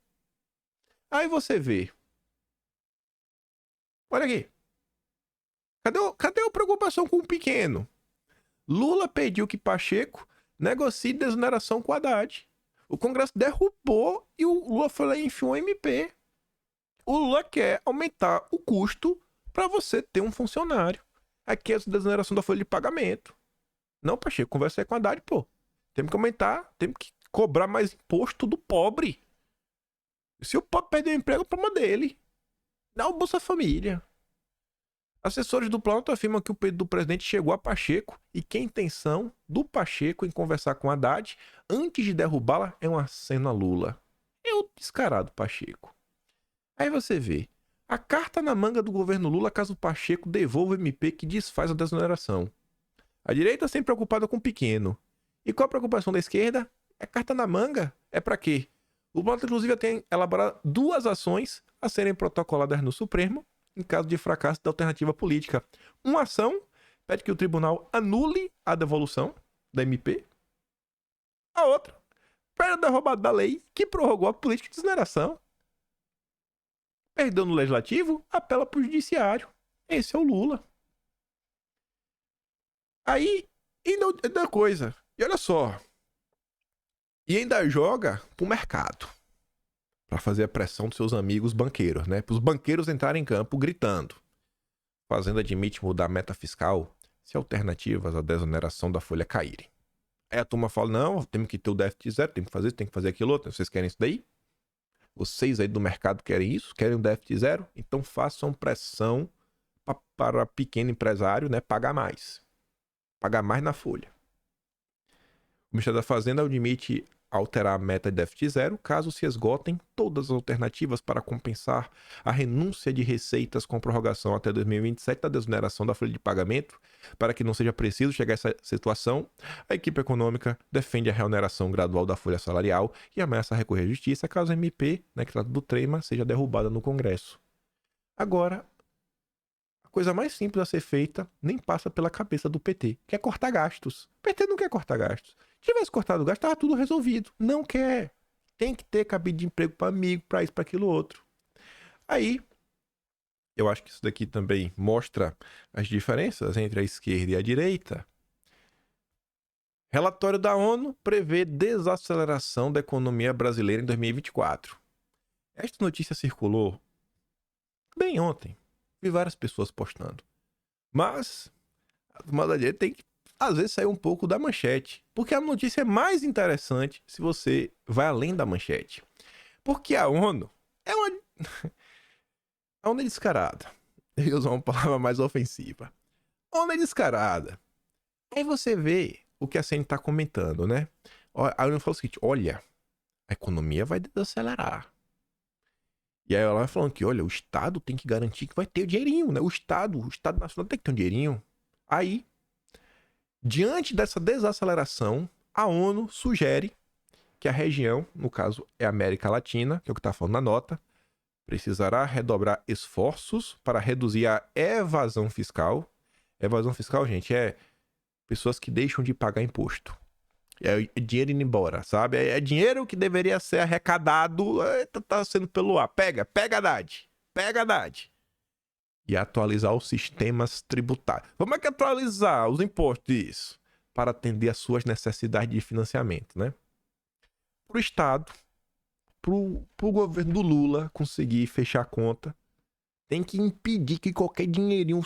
Aí você vê. Olha aqui. Cadê a preocupação com o pequeno? Lula pediu que Pacheco negocie desoneração com Haddad. O Congresso derrubou e o Lula foi lá e enfiou um MP. O Lula quer aumentar o custo para você ter um funcionário. Aqui é a desoneração da folha de pagamento. Não, Pacheco, conversa aí com a Haddad, pô. Temos que aumentar, temos que cobrar mais imposto do pobre. Se o pobre perder o emprego, é o problema dele. Dá o Bolsa Família. Assessores do Planalto afirmam que o pedido do presidente chegou a Pacheco e que a intenção do Pacheco em conversar com a Haddad antes de derrubá-la é um aceno a Lula. É o descarado Pacheco. Aí você vê. A carta na manga do governo Lula caso o Pacheco devolva o MP que desfaz a desoneração. A direita sempre preocupada com o pequeno. E qual a preocupação da esquerda? É carta na manga. É pra quê? O Planalto, inclusive, tem elaborado 2 ações a serem protocoladas no Supremo em caso de fracasso da alternativa política. Uma ação pede que o tribunal anule a devolução da MP. A outra, perdeu derrubado da lei que prorrogou a política de desoneração. Perdeu no legislativo, apela pro judiciário. Esse é o Lula. Aí, ainda coisa. E olha só. E ainda joga pro mercado. Pra fazer a pressão dos seus amigos banqueiros, né? Para os banqueiros entrarem em campo gritando. Fazenda admite mudar a meta fiscal se alternativas à desoneração da folha caírem. Aí a turma fala, não, temos que ter o déficit zero, tem que fazer isso, tem que fazer aquilo outro. Vocês querem isso daí? Vocês aí do mercado querem isso? Querem o déficit zero? Então façam pressão para pequeno empresário, né, pagar mais. Pagar mais na folha. O Ministério da Fazenda admite alterar a meta de déficit zero caso se esgotem todas as alternativas para compensar a renúncia de receitas com prorrogação até 2027 da desoneração da folha de pagamento. Para que não seja preciso chegar a essa situação, a equipe econômica defende a reoneração gradual da folha salarial e ameaça recorrer à justiça caso a MP, né, que trata do tema, seja derrubada no Congresso. Agora, a coisa mais simples a ser feita nem passa pela cabeça do PT, que é cortar gastos. O PT não quer cortar gastos. Se tivesse cortado o gasto, estava tudo resolvido. Não quer. Tem que ter cabide de emprego para amigo, para isso, para aquilo outro. Aí, eu acho que isso daqui também mostra as diferenças entre a esquerda e a direita. Relatório da ONU prevê desaceleração da economia brasileira em 2024. Esta notícia circulou bem ontem. Vi várias pessoas postando. Mas a turma da direita tem que, às vezes, sair um pouco da manchete. Porque a notícia é mais interessante se você vai além da manchete. Porque a ONU é uma... a ONU é descarada. Eu ia usar uma palavra mais ofensiva. A ONU é descarada. Aí você vê o que a CN tá comentando, né? A ONU fala o seguinte, olha, a economia vai desacelerar. E aí ela vai falando que, olha, o Estado tem que garantir que vai ter o dinheirinho, né? O Estado Nacional tem que ter um dinheirinho. Aí, diante dessa desaceleração, a ONU sugere que a região, no caso é a América Latina, que é o que está falando na nota, precisará redobrar esforços para reduzir a evasão fiscal. Evasão fiscal, gente, é pessoas que deixam de pagar imposto. É dinheiro indo embora, sabe? É dinheiro que deveria ser arrecadado, tá sendo pelo ar. Pega, Haddad. Pega, Haddad. E atualizar os sistemas tributários. Como é que atualizar os impostos disso? Para atender às suas necessidades de financiamento, né? Para o Estado, para o governo do Lula conseguir fechar a conta, tem que impedir que qualquer dinheirinho...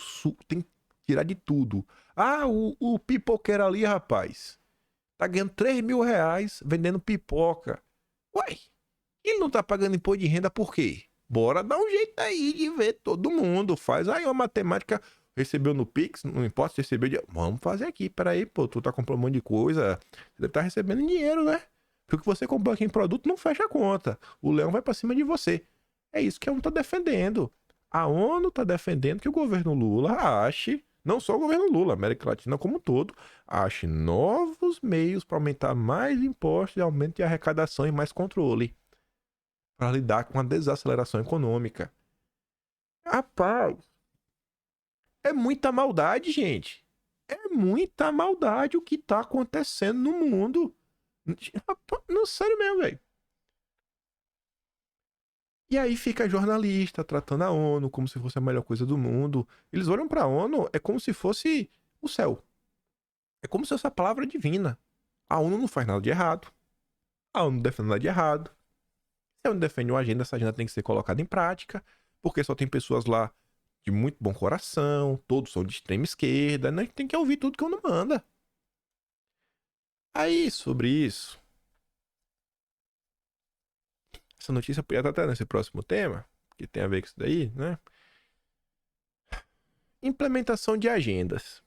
Tem que tirar de tudo. Ah, o pipoqueiro ali, rapaz... Tá ganhando 3 mil reais vendendo pipoca. Uai, ele não tá pagando imposto de renda por quê? Bora dar um jeito aí de ver todo mundo. Faz aí uma matemática. Recebeu no Pix, não importa se recebeu de... Vamos fazer aqui, peraí, pô, tu tá comprando um monte de coisa. Você deve estar recebendo dinheiro, né? Porque o que você comprou aqui em produto não fecha a conta. O leão vai pra cima de você. É isso que a ONU tá defendendo. A ONU tá defendendo que o governo Lula ache... Não só o governo Lula, a América Latina como um todo, ache novos meios para aumentar mais impostos e aumento de arrecadação e mais controle para lidar com a desaceleração econômica. Rapaz, é muita maldade, gente. É muita maldade o que tá acontecendo no mundo. Não, sério mesmo, velho. E aí fica jornalista tratando a ONU como se fosse a melhor coisa do mundo. Eles olham pra ONU, é como se fosse o céu. É como se fosse a palavra divina. A ONU não faz nada de errado. A ONU não defende nada de errado. Se a ONU defende uma agenda, essa agenda tem que ser colocada em prática. Porque só tem pessoas lá de muito bom coração, todos são de extrema esquerda, né? Tem que ouvir tudo que a ONU manda. Aí, sobre isso... Essa notícia podia estar até nesse próximo tema, que tem a ver com isso daí, né? Implementação de agendas.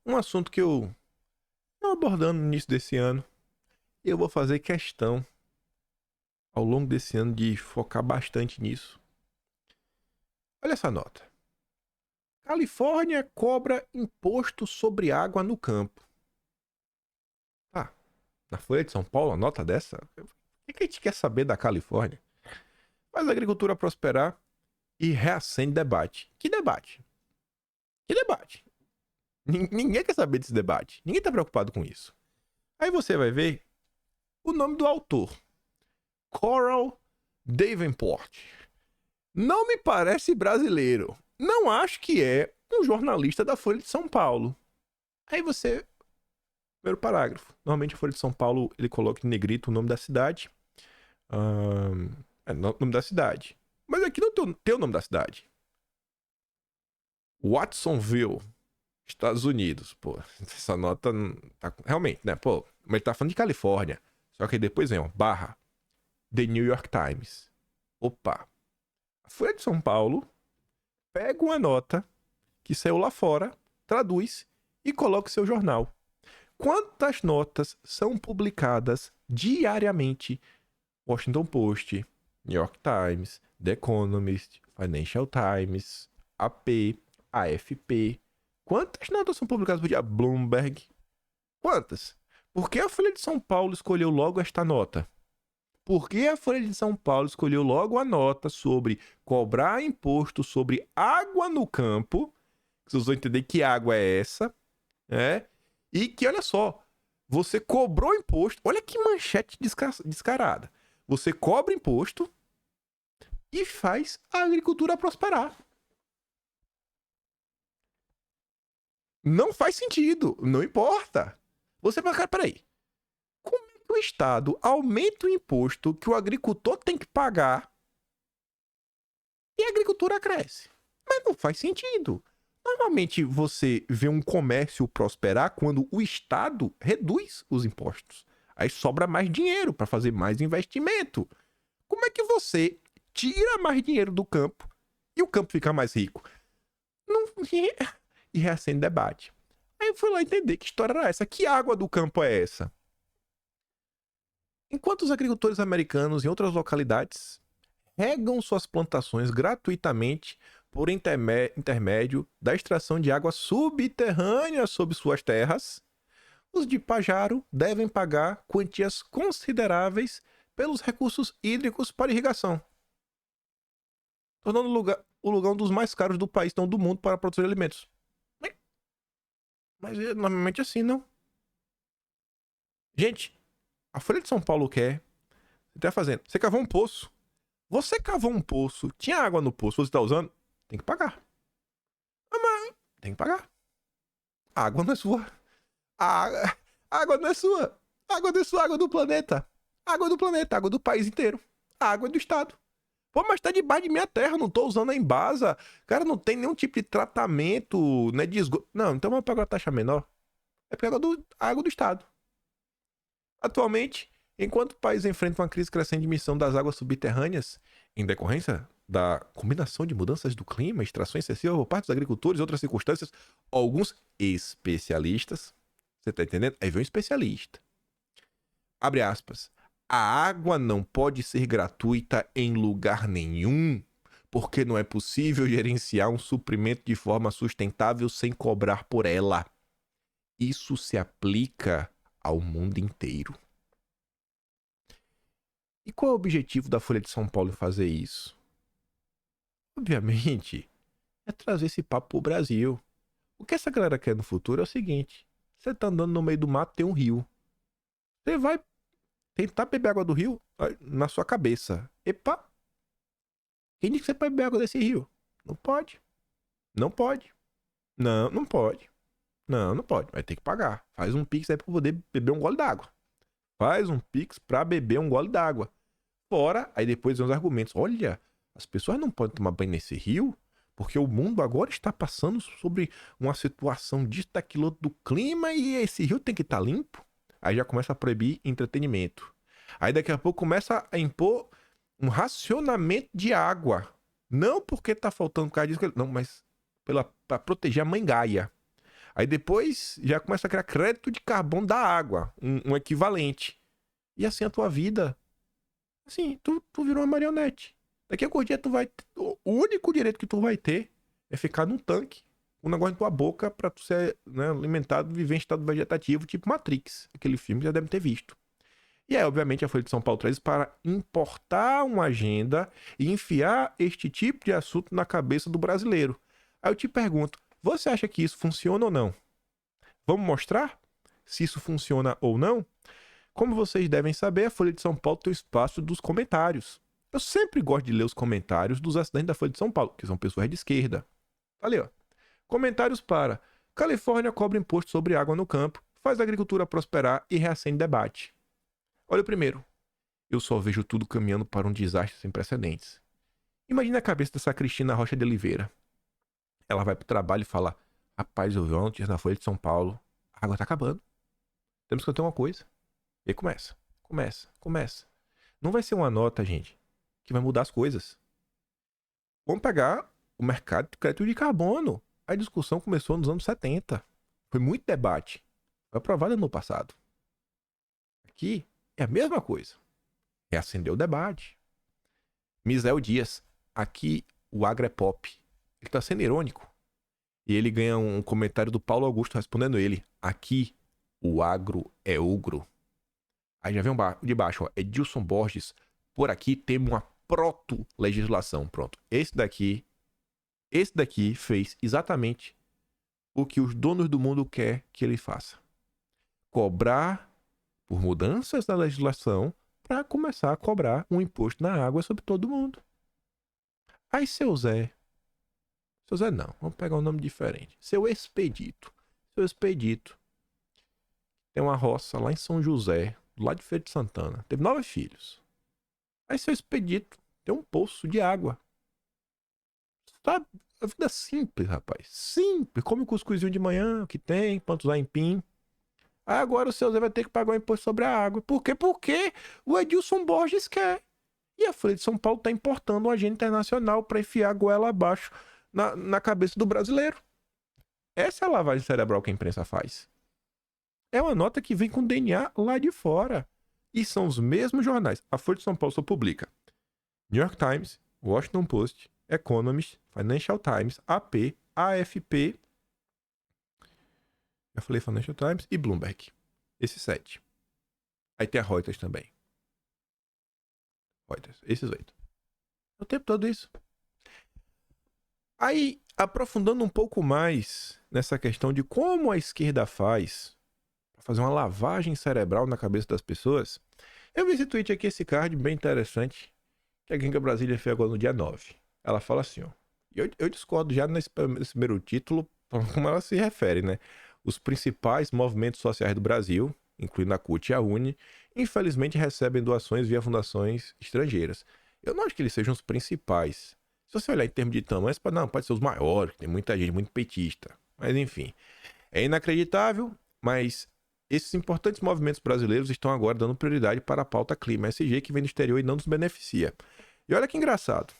Um assunto que eu estou abordando no início desse ano. E eu vou fazer questão, ao longo desse ano, de focar bastante nisso. Olha essa nota. Califórnia cobra imposto sobre água no campo. Ah, na Folha de São Paulo, a nota dessa... O que a gente quer saber da Califórnia? Faz a agricultura prosperar e reacende debate. Que debate? Que debate? Ninguém quer saber desse debate. Ninguém tá preocupado com isso. Aí você vai ver o nome do autor. Coral Davenport. Não me parece brasileiro. Não acho que é um jornalista da Folha de São Paulo. Aí você... Primeiro parágrafo. Normalmente a Folha de São Paulo, ele coloca em negrito o nome da cidade. Nome da cidade. Mas aqui não tem o nome da cidade. Watsonville, Estados Unidos. Pô, essa nota tá... Realmente, né? Pô, mas ele tá falando de Califórnia. Só que aí depois vem, ó, barra. The New York Times. Opa. A Folha de São Paulo pega uma nota que saiu lá fora, traduz e coloca o seu jornal. Quantas notas são publicadas diariamente? Washington Post, New York Times, The Economist, Financial Times, AP, AFP. Quantas notas são publicadas por dia? Bloomberg. Quantas? Por que a Folha de São Paulo escolheu logo esta nota? Por que a Folha de São Paulo escolheu logo a nota sobre cobrar imposto sobre água no campo? Vocês vão entender que água é essa, né? E que, olha só, você cobrou imposto. Olha que manchete descarada. Você cobra imposto e faz a agricultura prosperar. Não faz sentido. Não importa. Você vai, cara, peraí. Como é que o Estado aumenta o imposto que o agricultor tem que pagar e a agricultura cresce? Mas não faz sentido. Normalmente você vê um comércio prosperar quando o Estado reduz os impostos. Aí sobra mais dinheiro para fazer mais investimento. Como é que você tira mais dinheiro do campo e o campo fica mais rico? Não... E reacende debate. Aí eu fui lá entender que história era essa. Que água do campo é essa? Enquanto os agricultores americanos em outras localidades regam suas plantações gratuitamente por intermédio da extração de água subterrânea sob suas terras, os de Pajaro devem pagar quantias consideráveis pelos recursos hídricos para irrigação, tornando o lugar um dos mais caros do país, não do mundo, para produzir alimentos. Mas é normalmente assim, não? Gente, a Folha de São Paulo quer... Você tá fazendo... Você cavou um poço. Você cavou um poço, tinha água no poço, você tá usando? Tem que pagar. Mas tem que pagar. A água não é sua. A água não é sua. A água não é sua, água do planeta. Água do planeta, água do país inteiro. A água é do Estado. Pô, mas tá debaixo de minha terra, não tô usando a embasa. Cara, não tem nenhum tipo de tratamento, né, de esgoto. Não, então vamos pagar uma taxa menor. É porque a água do Estado. Atualmente, enquanto o país enfrenta uma crise crescente de emissão das águas subterrâneas, em decorrência da combinação de mudanças do clima, extração excessiva por parte dos agricultores e outras circunstâncias, alguns especialistas, você tá entendendo? Aí vem um especialista. Abre aspas. A água não pode ser gratuita em lugar nenhum, porque não é possível gerenciar um suprimento de forma sustentável sem cobrar por ela. Isso se aplica ao mundo inteiro. E qual é o objetivo da Folha de São Paulo em fazer isso? Obviamente, é trazer esse papo pro Brasil. O que essa galera quer no futuro é o seguinte: você tá andando no meio do mato, tem um rio. Você vai tentar beber água do rio na sua cabeça. Epa! Quem disse que você pode beber água desse rio? Não pode. Não pode. Não, não pode. Não, não pode. Vai ter que pagar. Faz um pix aí pra poder beber um gole d'água. Faz um pix pra beber um gole d'água. Fora, aí depois vem os argumentos. Olha, as pessoas não podem tomar banho nesse rio porque o mundo agora está passando sobre uma situação disso, daquilo, do clima, e esse rio tem que estar limpo. Aí já começa a proibir entretenimento. Aí daqui a pouco começa a impor um racionamento de água. Não porque tá faltando por causa disso, não, mas para proteger a mãe Gaia. Aí depois já começa a criar crédito de carbono da água, um equivalente. E assim a tua vida, assim, tu virou uma marionete. Daqui a pouco dia tu vai... O único direito que tu vai ter é ficar num tanque, um negócio em tua boca pra tu ser, né, alimentado, viver em estado vegetativo, tipo Matrix. Aquele filme já deve ter visto. E aí, obviamente, a Folha de São Paulo traz para importar uma agenda e enfiar este tipo de assunto na cabeça do brasileiro. Aí eu te pergunto, você acha que isso funciona ou não? Vamos mostrar? se isso funciona ou não, como vocês devem saber, a Folha de São Paulo tem o espaço dos comentários. Eu sempre gosto de ler os comentários dos assinantes da Folha de São Paulo, que são pessoas de esquerda. Ali, ó. Comentários para: Califórnia cobra imposto sobre água no campo, faz a agricultura prosperar e reacende debate. Olha o primeiro. Eu só vejo tudo caminhando para um desastre sem precedentes. Imagina a cabeça dessa Cristina Rocha de Oliveira. Ela vai pro trabalho e fala: rapaz, eu vi uma notícia na Folha de São Paulo, a água tá acabando. Temos que ter uma coisa. E aí começa. Não vai ser uma nota, gente, que vai mudar as coisas. Vamos pegar o mercado de crédito de carbono. A discussão começou nos anos 70. Foi muito debate. Foi aprovada no passado. Aqui é a mesma coisa. Reacendeu o debate. Misael Dias. Aqui o agro é pop. Ele tá sendo irônico. E ele ganha um comentário do Paulo Augusto respondendo ele: aqui o agro é ogro. Aí já vem de baixo, ó. Edilson Borges. Por aqui temos uma proto-legislação. Pronto. Esse daqui fez exatamente o que os donos do mundo querem que ele faça. Cobrar por mudanças da legislação para começar a cobrar um imposto na água sobre todo mundo. Aí seu Zé não, vamos pegar um nome diferente. Seu Expedito tem uma roça lá em São José, do lado de Feira de Santana. Teve 9 filhos. Aí seu Expedito tem um poço de água. Tá, a vida é simples, rapaz. Simples. Come o cuscuzinho de manhã, que tem, planta os aipim. Aí agora o seu Zé vai ter que pagar um imposto sobre a água. Por quê? Porque o Edilson Borges quer. E a Folha de São Paulo tá importando um agente internacional para enfiar a goela abaixo na cabeça do brasileiro. Essa é a lavagem cerebral que a imprensa faz. É uma nota que vem com DNA lá de fora. E são os mesmos jornais. A Folha de São Paulo só publica New York Times, Washington Post, Economist, Financial Times, AP, AFP, já falei Financial Times, e Bloomberg. Esses 7. Aí tem a Reuters também. Reuters, esses 8. O tempo todo isso. Aí, aprofundando um pouco mais nessa questão de como a esquerda faz para fazer uma lavagem cerebral na cabeça das pessoas, eu vi esse tweet aqui, esse card bem interessante, que a Gringa Brasília fez agora no dia 9. Ela fala assim, ó. Eu discordo já nesse primeiro título, como ela se refere, né? Os principais movimentos sociais do Brasil, incluindo a CUT e a UNE, infelizmente recebem doações via fundações estrangeiras. Eu não acho que eles sejam os principais. Se você olhar em termos de tamanho, pode ser os maiores, tem muita gente, muito petista. Mas enfim, é inacreditável, mas esses importantes movimentos brasileiros estão agora dando prioridade para a pauta clima SG, que vem do exterior e não nos beneficia. E olha que engraçado.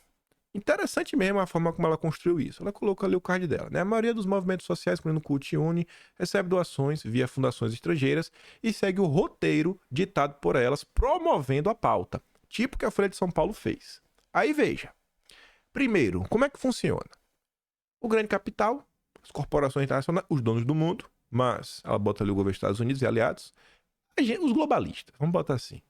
Interessante mesmo a forma como ela construiu isso. Ela colocou ali o card dela, né? A maioria dos movimentos sociais, incluindo CUT e UNE, recebe doações via fundações estrangeiras e segue o roteiro ditado por elas, promovendo a pauta, tipo que a Folha de São Paulo fez. Aí veja. Primeiro, como é que funciona? O grande capital, as corporações internacionais, os donos do mundo, mas ela bota ali o governo dos Estados Unidos e aliados, os globalistas, vamos botar assim,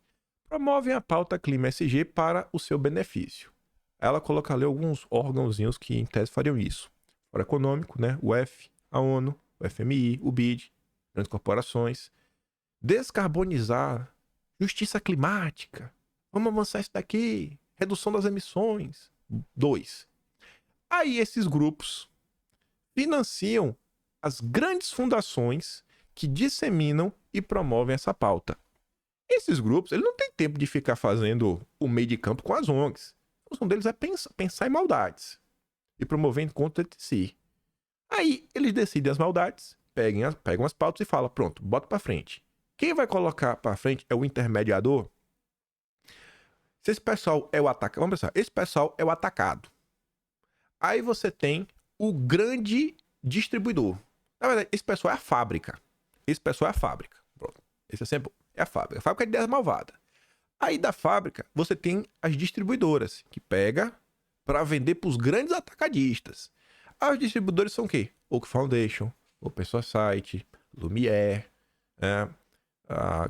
promovem a pauta Clima SG para o seu benefício. Ela coloca ali alguns órgãozinhos que em tese fariam isso. O Fórum Econômico, né? O F, a ONU, o FMI, o BID, grandes corporações. Descarbonizar, justiça climática, vamos avançar isso daqui, redução das emissões. 2. Aí esses grupos financiam as grandes fundações que disseminam e promovem essa pauta. Esses grupos, eles não têm tempo de ficar fazendo o meio de campo com as ONGs. A função deles é pensar em maldades e promover encontro entre si. Aí eles decidem as maldades, pegam as pautas e falam, pronto, bota pra frente. Quem vai colocar pra frente é o intermediador. Se esse pessoal é o atacado, vamos pensar, esse pessoal é o atacado. Aí você tem o grande distribuidor. Na verdade, esse pessoal é a fábrica. Pronto. Esse é sempre a fábrica. A fábrica é de ideia malvada. Aí da fábrica, você tem as distribuidoras, que pega para vender para os grandes atacadistas. Os distribuidores são o quê? Oak Foundation, Open Society, Lumière,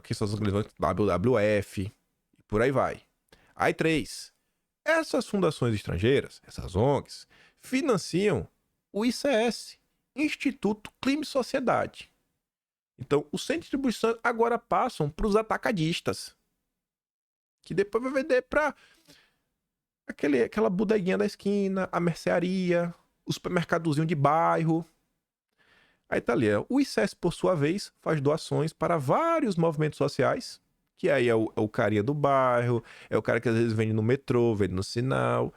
que são as WWF, e por aí vai. Aí 3. Essas fundações estrangeiras, essas ONGs, financiam o ICS, Instituto Clima e Sociedade. Então, os centros de distribuição agora passam para os atacadistas, que depois vai vender para aquela bodeguinha da esquina, a mercearia, o supermercadozinho de bairro. Aí tá ali, o ICES, por sua vez, faz doações para vários movimentos sociais, que aí é o carinha do bairro, é o cara que às vezes vende no metrô, vende no sinal,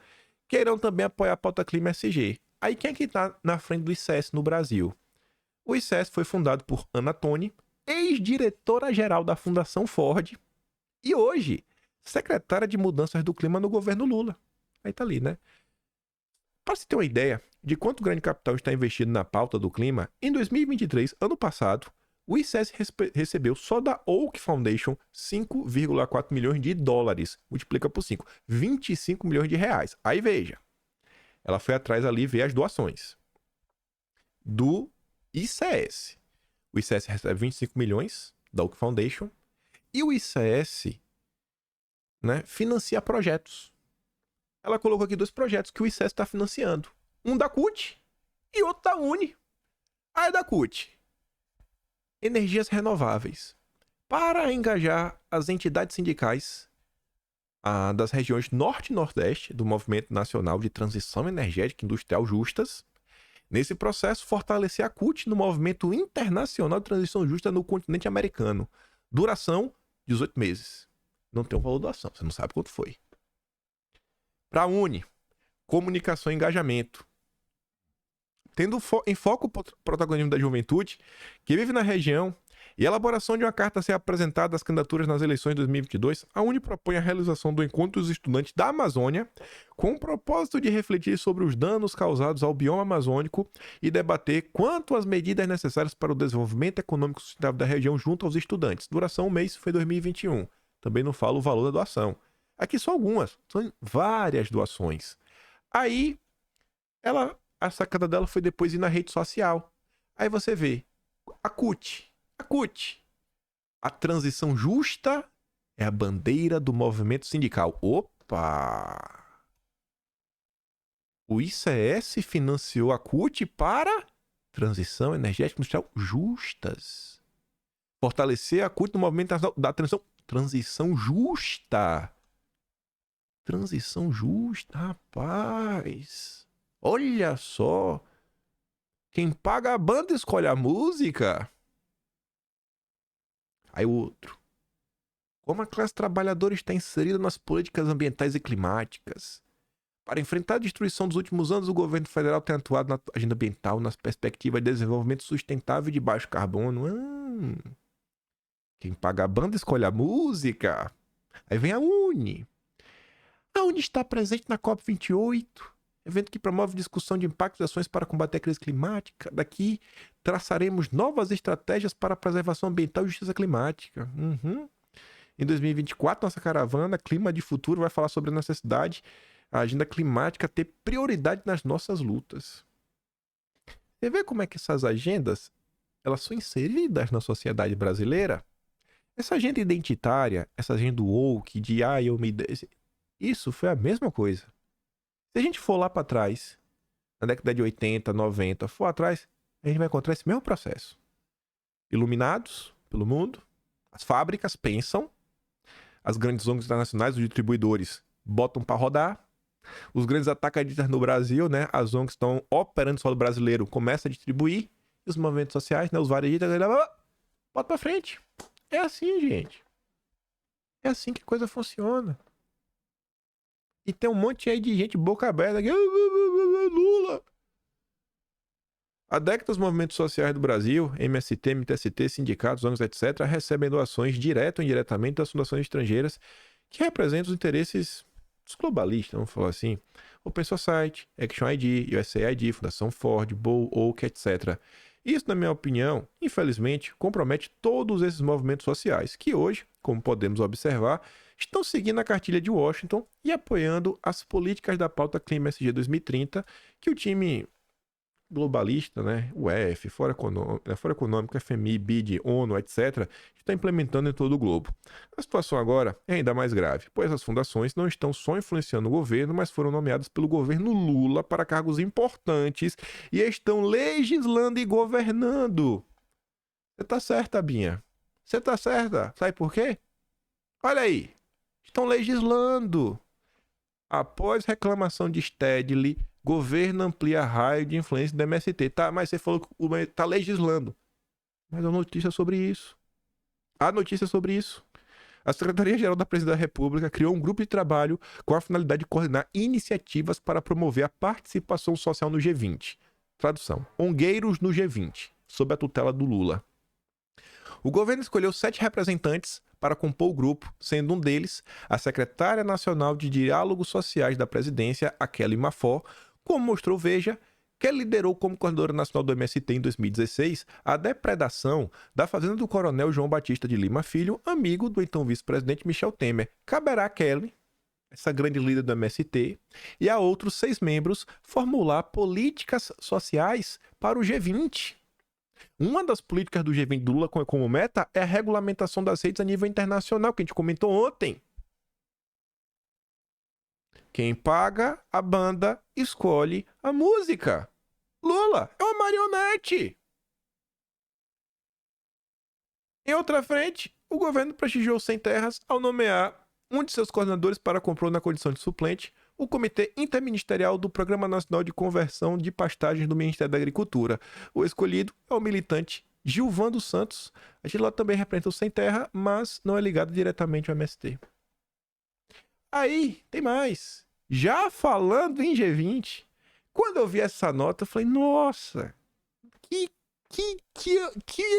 que irão também apoiar a pauta Clima SG. Aí quem é que tá na frente do ICES no Brasil? O ICES foi fundado por Ana Toni, ex-diretora-geral da Fundação Ford, e hoje, secretária de Mudanças do Clima no governo Lula. Aí tá ali, né? Para se ter uma ideia de quanto grande capital está investido na pauta do clima, em 2023, ano passado, o ICES recebeu só da Oak Foundation 5,4 milhões de dólares. Multiplica por 5, 25 milhões de reais. Aí veja, ela foi atrás ali ver as doações do ICES. O ICES recebe 25 milhões da Oak Foundation e o ICES, né, financia projetos. Ela colocou aqui 2 projetos que o ICES está financiando. Um da CUT e outro da UNE. A da CUT, energias renováveis. Para engajar as entidades sindicais das regiões Norte e Nordeste do Movimento Nacional de Transição Energética e Industrial Justas, nesse processo, fortalecer a CUT no Movimento Internacional de Transição Justa no continente americano. Duração, 18 meses. Não tem um valor da doação, você não sabe quanto foi. Para a UNE, comunicação e engajamento. Tendo em foco o protagonismo da juventude que vive na região e a elaboração de uma carta a ser apresentada às candidaturas nas eleições de 2022, a UNE propõe a realização do Encontro dos Estudantes da Amazônia com o propósito de refletir sobre os danos causados ao bioma amazônico e debater quanto às medidas necessárias para o desenvolvimento econômico sustentável da região junto aos estudantes. Duração um mês, foi 2021. Também não falo o valor da doação. Aqui são algumas, são várias doações. Aí, a sacada dela foi depois ir na rede social. Aí você vê, a CUT, a transição justa é a bandeira do movimento sindical. Opa! O ICES financiou a CUT para transição energética industrial justas. Fortalecer a CUT no movimento da transição justa. Transição justa, rapaz. Olha só. Quem paga a banda escolhe a música. Aí o outro. Como a classe trabalhadora está inserida nas políticas ambientais e climáticas. Para enfrentar a destruição dos últimos anos, o governo federal tem atuado na agenda ambiental nas perspectivas de desenvolvimento sustentável e de baixo carbono. Quem paga a banda escolhe a música. Aí vem a UNE. A UNE está presente na COP28, evento que promove discussão de impactos e ações para combater a crise climática. Daqui traçaremos novas estratégias para a preservação ambiental e justiça climática. Em 2024, nossa caravana Clima de Futuro vai falar sobre a necessidade a agenda climática ter prioridade nas nossas lutas. Você vê como é que essas agendas elas são inseridas na sociedade brasileira? Essa agenda identitária, essa agenda do woke, de eu me... Isso foi a mesma coisa. Se a gente for lá para trás, na década de 80, 90, for atrás, a gente vai encontrar esse mesmo processo. Iluminados pelo mundo, as fábricas pensam, as grandes ONGs internacionais, os distribuidores botam para rodar, os grandes atacadistas no Brasil, né, as ONGs estão operando no solo brasileiro, começam a distribuir, e os movimentos sociais, né, os varejistas, bota para frente. É assim, gente. É assim que a coisa funciona. E tem um monte aí de gente boca aberta aqui. Lula. Há décadas, os movimentos sociais do Brasil, MST, MTST, sindicatos, ONGs, etc., recebem doações direto ou indiretamente das fundações estrangeiras que representam os interesses dos globalistas, vamos falar assim. Open Society, Action ID, USAID, Fundação Ford, Bow, Oak, etc. Isso, na minha opinião, infelizmente, compromete todos esses movimentos sociais, que hoje, como podemos observar, estão seguindo a cartilha de Washington e apoiando as políticas da pauta Clima SG 2030, que o time globalista, né, UF, Fórum Econômico, FMI, BID, ONU, etc., está implementando em todo o globo. A situação agora é ainda mais grave, pois as fundações não estão só influenciando o governo, mas foram nomeadas pelo governo Lula para cargos importantes e estão legislando e governando. Você tá certa, Binha. Você tá certa. Sabe por quê? Olha aí. Estão legislando. Após reclamação de Stedley, governo amplia raio de influência do MST. Tá, mas você falou que tá legislando. Mas a notícia é sobre isso. Há notícia sobre isso. A Secretaria-Geral da Presidência da República criou um grupo de trabalho com a finalidade de coordenar iniciativas para promover a participação social no G20. Tradução: Ongueiros no G20, sob a tutela do Lula. O governo escolheu 7 representantes para compor o grupo, sendo um deles a secretária nacional de Diálogos Sociais da Presidência, a Kelly Mafó, como mostrou Veja, que liderou como coordenadora nacional do MST em 2016 a depredação da fazenda do coronel João Batista de Lima Filho, amigo do então vice-presidente Michel Temer. Caberá a Kelly, essa grande líder do MST, e a outros 6 membros formular políticas sociais para o G20. Uma das políticas do G20 do Lula como meta é a regulamentação das redes a nível internacional, que a gente comentou ontem. Quem paga a banda escolhe a música. Lula é uma marionete. Em outra frente, o governo prestigiou Sem Terras ao nomear um de seus coordenadores para compor na condição de suplente o Comitê Interministerial do Programa Nacional de Conversão de Pastagens do Ministério da Agricultura. O escolhido é o militante Gilvando Santos. A gente lá também representa o Sem Terra, mas não é ligado diretamente ao MST. Aí, tem mais. Já falando em G20, quando eu vi essa nota, eu falei, nossa, que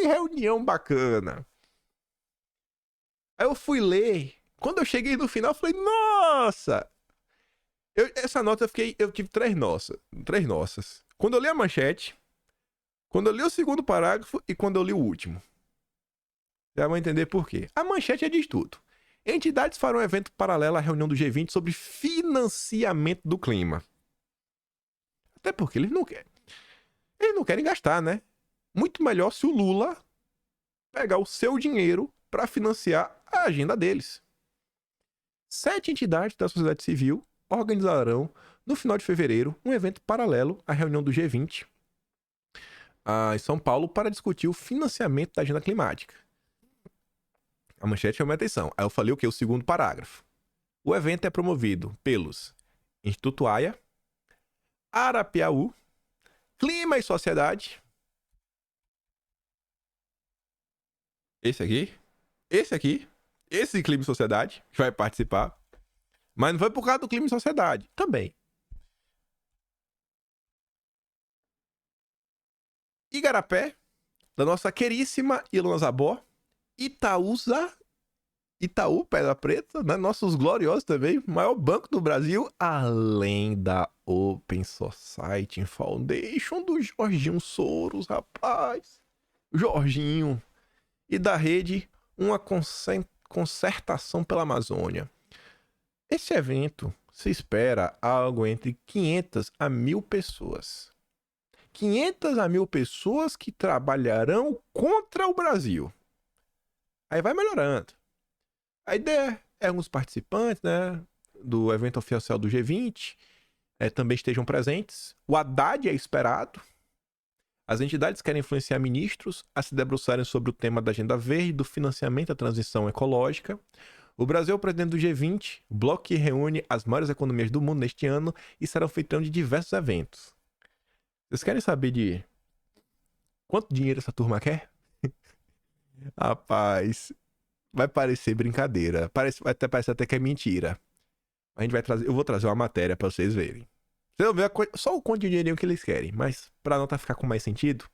reunião bacana. Aí eu fui ler. Quando eu cheguei no final, eu falei, nossa! Essa nota eu tive 3 nossas. Quando eu li a manchete, quando eu li o segundo parágrafo e quando eu li o último. Já vão entender por quê. A manchete é de tudo. Entidades farão um evento paralelo à reunião do G20 sobre financiamento do clima. Até porque eles não querem. Eles não querem gastar, né? Muito melhor se o Lula pegar o seu dinheiro para financiar a agenda deles. 7 entidades da sociedade civil organizarão, no final de fevereiro, um evento paralelo à reunião do G20 em São Paulo para discutir o financiamento da agenda climática. A manchete chamou a atenção. Aí eu falei o quê? O segundo parágrafo. O evento é promovido pelos Instituto AIA, Arapiaú, Clima e Sociedade. Esse Clima e Sociedade, que vai participar. Mas não foi por causa do Clima e Sociedade. Também. Igarapé, da nossa queríssima Ilona Zabó. Itaú, Pedra Preta, né? Nossos gloriosos também, maior banco do Brasil, além da Open Society Foundation do Jorginho Soros, rapaz. Jorginho. E da rede, uma concertação pela Amazônia. Esse evento se espera algo entre 500 a 1.000 pessoas. 500 a 1.000 pessoas que trabalharão contra o Brasil. Aí vai melhorando. A ideia é alguns participantes, né, do evento oficial do G20 também estejam presentes. O Haddad é esperado. As entidades querem influenciar ministros a se debruçarem sobre o tema da Agenda Verde, do financiamento da transição ecológica. O Brasil é o presidente do G20, bloco que reúne as maiores economias do mundo neste ano e será anfitrião de diversos eventos. Vocês querem saber de quanto dinheiro essa turma quer? Rapaz, vai parecer brincadeira. Parece até que é mentira. Eu vou trazer uma matéria para vocês verem. Vocês vão ver só o quanto de dinheirinho que eles querem. Mas para a nota ficar com mais sentido,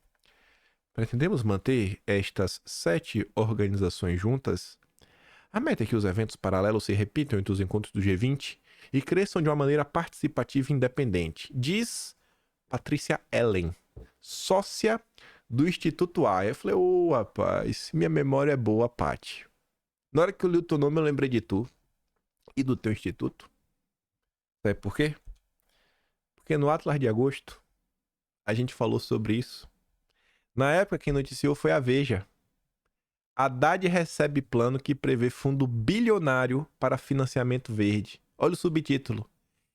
pretendemos manter estas 7 organizações juntas. A meta é que os eventos paralelos se repitam entre os encontros do G20 e cresçam de uma maneira participativa e independente, diz Patrícia Ellen, sócia do Instituto AIA. Eu falei, rapaz, minha memória é boa, Paty. Na hora que eu li o teu nome, eu lembrei de tu e do teu instituto. Sabe por quê? Porque no Atlas de Agosto, a gente falou sobre isso. Na época, quem noticiou foi a Veja. Haddad recebe plano que prevê fundo bilionário para financiamento verde. Olha o subtítulo.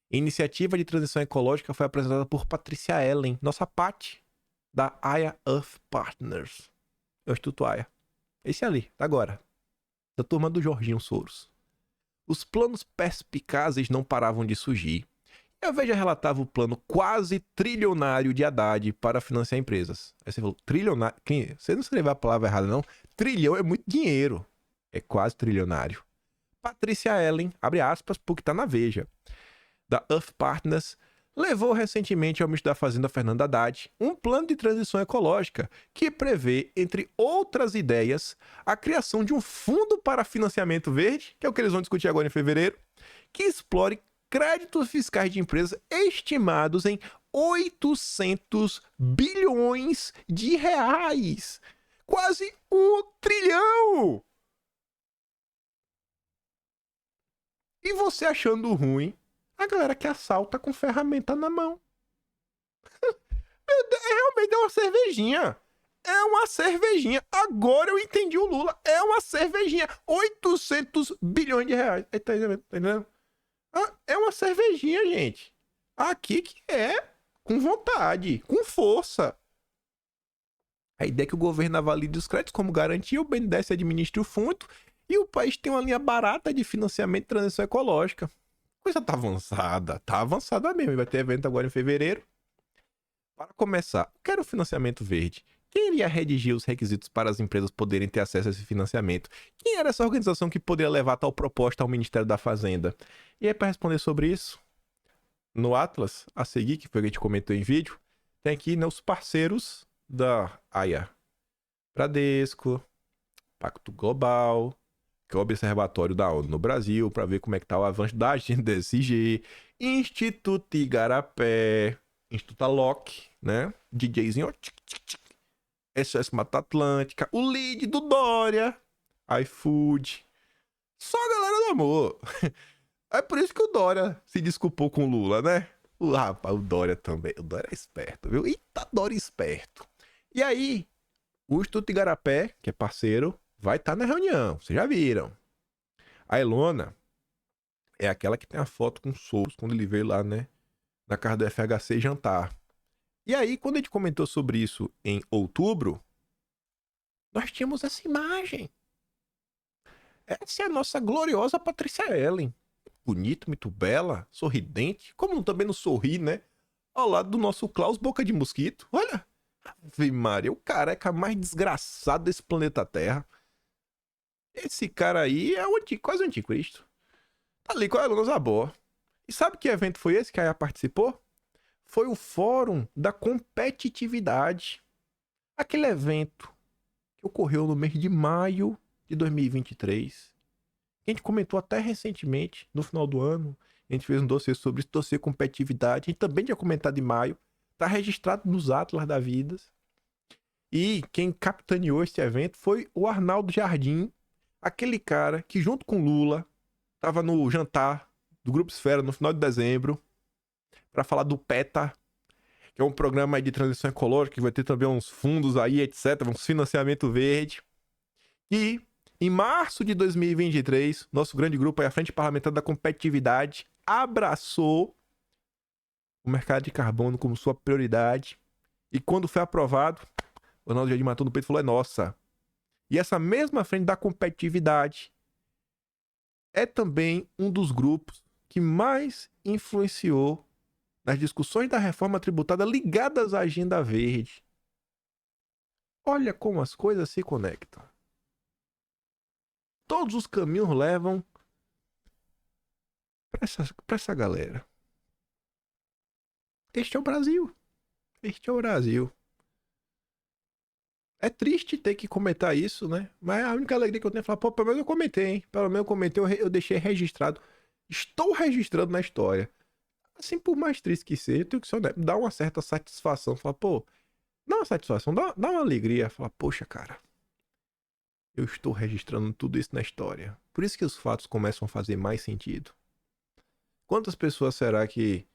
Iniciativa de transição ecológica foi apresentada por Patrícia Ellen, nossa Paty, da AIA Earth Partners. É o Instituto Aya. Esse ali, agora. Da turma do Jorginho Soros. Os planos perspicazes não paravam de surgir. E a Veja relatava o plano quase trilionário de Haddad para financiar empresas. Aí você falou, trilionário? Você não escreveu a palavra errada, não? Trilhão é muito dinheiro. É quase trilionário. Patrícia Ellen, abre aspas, porque tá na Veja, da Earth Partners, levou recentemente ao ministro da Fazenda, Fernando Haddad, um plano de transição ecológica que prevê, entre outras ideias, a criação de um fundo para financiamento verde, que é o que eles vão discutir agora em fevereiro, que explore créditos fiscais de empresas estimados em 800 bilhões de reais. Quase 1 trilhão! E você achando ruim, a galera que assalta com ferramenta na mão. Realmente é uma cervejinha. É uma cervejinha. Agora eu entendi o Lula. É uma cervejinha. 800 bilhões de reais. Tá entendendo? É uma cervejinha, gente. Aqui que é com vontade, com força. A ideia é que o governo avalide os créditos como garantia, o BNDES administre o fundo e o país tem uma linha barata de financiamento e transição ecológica. A coisa tá avançada mesmo. Vai ter evento agora em fevereiro. Para começar, eu quero financiamento verde. Quem iria redigir os requisitos para as empresas poderem ter acesso a esse financiamento? Quem era essa organização que poderia levar tal proposta ao Ministério da Fazenda? E aí, para responder sobre isso, no Atlas, a seguir, que foi o que a gente comentou em vídeo, tem aqui, né, os parceiros da AIA. Bradesco, Pacto Global, que é o Observatório da ONU no Brasil, para ver como é que tá o avanço da agenda DSG, Instituto Igarapé, Instituto Alok, né? DJzinho, ó, SOS Mata Atlântica, o lead do Dória, iFood. Só a galera do amor. É por isso que o Dória se desculpou com o Lula, né? Rapaz, o Dória também. O Dória é esperto, viu? Eita, Dória esperto. E aí, o Instituto Igarapé, que é parceiro, vai estar na reunião. Vocês já viram. A Elona é aquela que tem a foto com o Soros, quando ele veio lá, né? Na casa do FHC jantar. E aí, quando a gente comentou sobre isso em outubro, nós tínhamos essa imagem. Essa é a nossa gloriosa Patrícia Ellen. Bonita, muito bela, sorridente. Como também não sorri, né? Ao lado do nosso Klaus Boca de Mosquito. Olha, Ave Maria, o careca mais desgraçado desse planeta Terra. Esse cara aí é quase o anticristo. Tá ali com a Elona Zabor. E sabe que evento foi esse que a Aya participou? Foi o Fórum da Competitividade. Aquele evento que ocorreu no mês de maio de 2023. A gente comentou até recentemente, no final do ano. A gente fez um dossiê sobre isso, dossiê competitividade. A gente também tinha comentado em maio. Tá registrado nos Atlas da Vidas. E quem capitaneou esse evento foi o Arnaldo Jardim, aquele cara que junto com Lula tava no jantar do Grupo Esfera no final de dezembro para falar do PETA, que é um programa aí de transição ecológica, que vai ter também uns fundos aí, etc, uns financiamento verde. E em março de 2023, nosso grande grupo aí, a Frente Parlamentar da Competitividade, abraçou o mercado de carbono como sua prioridade. E quando foi aprovado, o Arnaldo Jardim matou no peito e falou, é nossa. E essa mesma Frente da Competitividade é também um dos grupos que mais influenciou nas discussões da reforma tributária ligadas à agenda verde. Olha como as coisas se conectam. Todos os caminhos levam para essa galera. Este é o Brasil. Este é o Brasil. É triste ter que comentar isso, né? Mas a única alegria que eu tenho é falar, pô, pelo menos eu comentei, hein? Pelo menos eu comentei, eu deixei registrado. Estou registrando na história. Assim, por mais triste que seja, eu tenho que ser honesto, dá uma certa satisfação. Falar, pô, dá uma satisfação, dá uma alegria. Falar, poxa, cara, eu estou registrando tudo isso na história. Por isso que os fatos começam a fazer mais sentido. Quantas pessoas será que,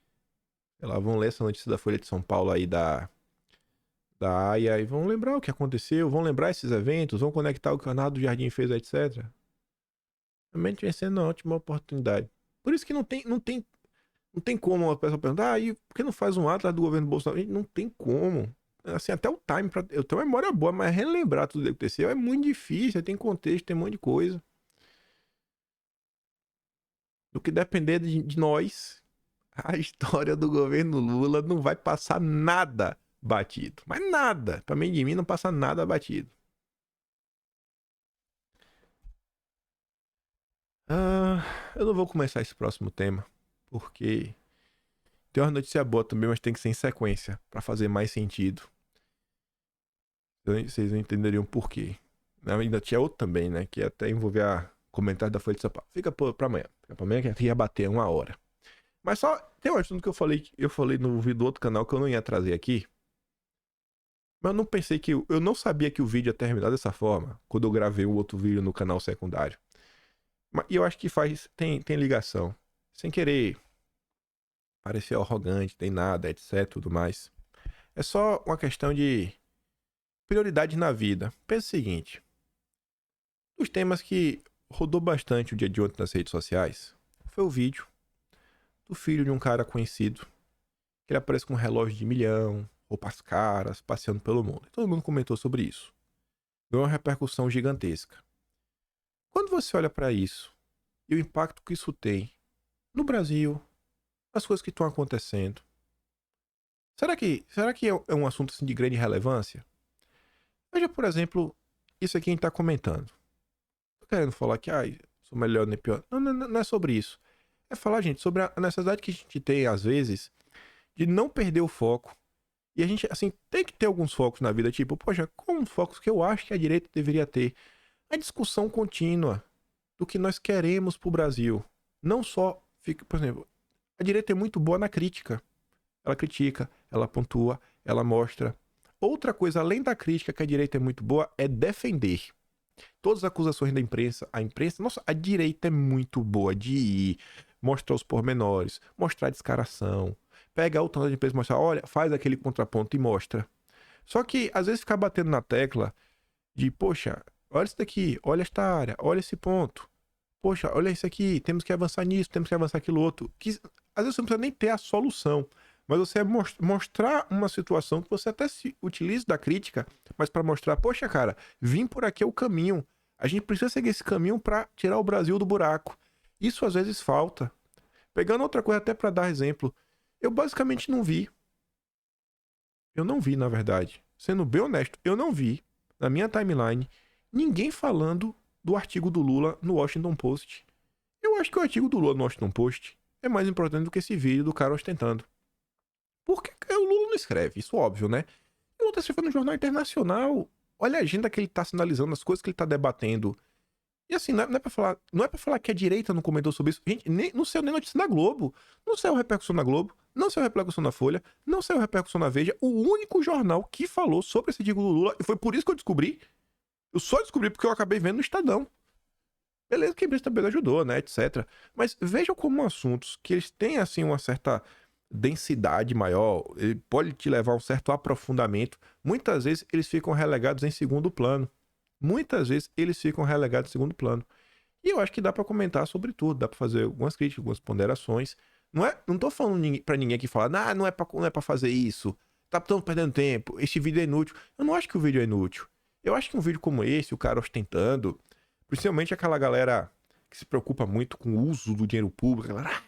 sei lá, vão ler essa notícia da Folha de São Paulo aí da AIA e vão lembrar o que aconteceu, vão lembrar esses eventos, vão conectar o que o Arnaldo Jardim fez, etc. Realmente vem sendo uma ótima oportunidade. Por isso que não tem como a pessoa perguntar, e por que não faz um atlas do governo Bolsonaro? Não tem como. assim, até o time pra. Eu tenho uma memória boa, mas relembrar tudo que aconteceu é muito difícil, tem contexto, tem um monte de coisa. Do que depender de nós, a história do governo Lula não vai passar nada batido. Mas nada. Pra mim, de mim, não passa nada batido. Ah, eu não vou começar esse próximo tema, porque tem uma notícia boa também, mas tem que ser em sequência, pra fazer mais sentido. Vocês não entenderiam por quê. Ainda tinha outro também, né? Que até envolver a comentário da Folha de São Paulo. Fica pra amanhã. Fica pra amanhã que aqui ia bater 1 hora. Mas só tem um assunto que eu falei no vídeo do outro canal que eu não ia trazer aqui. Mas eu não pensei que. Eu não sabia que o vídeo ia terminar dessa forma quando eu gravei o outro vídeo no canal secundário. E eu acho que tem ligação. Sem querer parecer arrogante, tem nada, etc, tudo mais. É só uma questão de prioridade na vida. Pensa o seguinte: os temas que rodou bastante o dia de ontem nas redes sociais foi o vídeo do filho de um cara conhecido, que ele aparece com um relógio de 1 milhão, roupas caras, passeando pelo mundo. E todo mundo comentou sobre isso. Deu uma repercussão gigantesca. Quando você olha para isso e o impacto que isso tem no Brasil, as coisas que estão acontecendo, será que é um assunto assim, de grande relevância? Veja, por exemplo, isso aqui a gente está comentando. Tô querendo falar que sou melhor nem pior. Não é sobre isso. É falar, gente, sobre a necessidade que a gente tem, às vezes, de não perder o foco. E a gente, assim, tem que ter alguns focos na vida, tipo, poxa, quais os focos que eu acho que a direita deveria ter? A discussão contínua do que nós queremos pro Brasil. Não só, por exemplo, a direita é muito boa na crítica. Ela critica, ela pontua, ela mostra. Outra coisa, além da crítica, que a direita é muito boa, é defender. Todas as acusações da imprensa, nossa, a direita é muito boa de ir, mostrar os pormenores, mostrar a descaração, pega o tanto de imprensa e mostrar, olha, faz aquele contraponto e mostra. Só que, às vezes, ficar batendo na tecla de, poxa, olha isso daqui, olha esta área, olha esse ponto. Poxa, olha isso aqui, temos que avançar nisso, temos que avançar aquilo outro. Que, às vezes você não precisa nem ter a solução, mas você mostrar uma situação que você até se utiliza da crítica, mas para mostrar, poxa, cara, vim por aqui é o caminho. A gente precisa seguir esse caminho para tirar o Brasil do buraco. Isso às vezes falta. Pegando outra coisa até para dar exemplo, eu basicamente não vi. Eu não vi, na verdade. Sendo bem honesto, eu não vi na minha timeline ninguém falando do artigo do Lula no Washington Post. Eu acho que o artigo do Lula no Washington Post é mais importante do que esse vídeo do cara ostentando. Porque o Lula não escreve, isso é óbvio, né? E outra, se for no Jornal Internacional, olha a agenda que ele tá sinalizando, as coisas que ele tá debatendo. E assim, não é pra falar que a direita não comentou sobre isso. Gente, não saiu nem notícia na Globo. Não saiu repercussão na Globo. Não saiu repercussão na Folha. Não saiu repercussão na Veja. O único jornal que falou sobre esse artigo do Lula, e foi por isso que eu descobri. Eu só descobri porque eu acabei vendo no Estadão. Beleza que a imprensa também ajudou, né, etc. Mas vejam como assuntos que eles têm, assim, uma certa densidade maior, ele pode te levar a um certo aprofundamento. Muitas vezes eles ficam relegados em segundo plano. Muitas vezes eles ficam relegados em segundo plano. E eu acho que dá pra comentar sobre tudo, dá pra fazer algumas críticas, algumas ponderações. Não tô falando pra ninguém que fala, não é pra fazer isso, tá tão perdendo tempo, esse vídeo é inútil. Eu não acho que o vídeo é inútil. Eu acho que um vídeo como esse, o cara ostentando, principalmente aquela galera que se preocupa muito com o uso do dinheiro público, a galera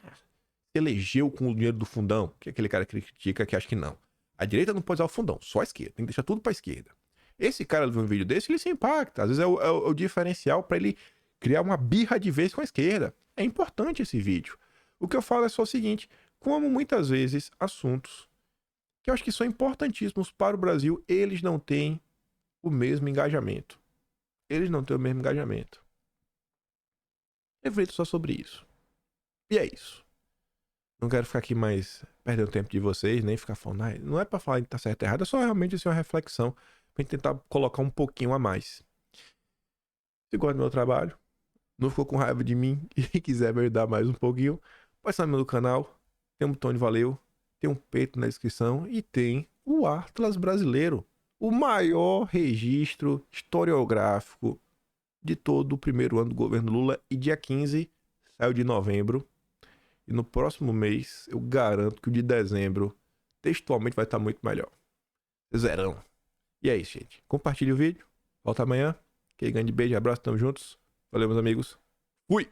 elegeu com o dinheiro do fundão, que é aquele cara que critica que acha que não. A direita não pode usar o fundão, só a esquerda, tem que deixar tudo pra esquerda. Esse cara vê um vídeo desse, ele se impacta. Às vezes é o diferencial para ele criar uma birra de vez com a esquerda. É importante esse vídeo. O que eu falo é só o seguinte: como muitas vezes assuntos que eu acho que são importantíssimos para o Brasil, eles não têm o mesmo engajamento. Eles não têm o mesmo engajamento. Reflito só sobre isso. E é isso. Não quero ficar aqui mais perdendo tempo de vocês, nem ficar falando. Não é pra falar que tá certo ou errado, é só realmente assim, uma reflexão pra gente tentar colocar um pouquinho a mais. Se gosta do meu trabalho, não ficou com raiva de mim e quiser me ajudar mais um pouquinho, pode estar no meu canal. Tem um botão de valeu, tem um peito na descrição e tem o Atlas Brasileiro, o maior registro historiográfico de todo o primeiro ano do governo Lula. E dia 15 saiu de novembro. E no próximo mês, eu garanto que o de dezembro, textualmente, vai estar muito melhor. Zerão. E é isso, gente. Compartilhe o vídeo. Volta amanhã. Aquele grande beijo, abraço, tamo juntos. Valeu, meus amigos. Fui!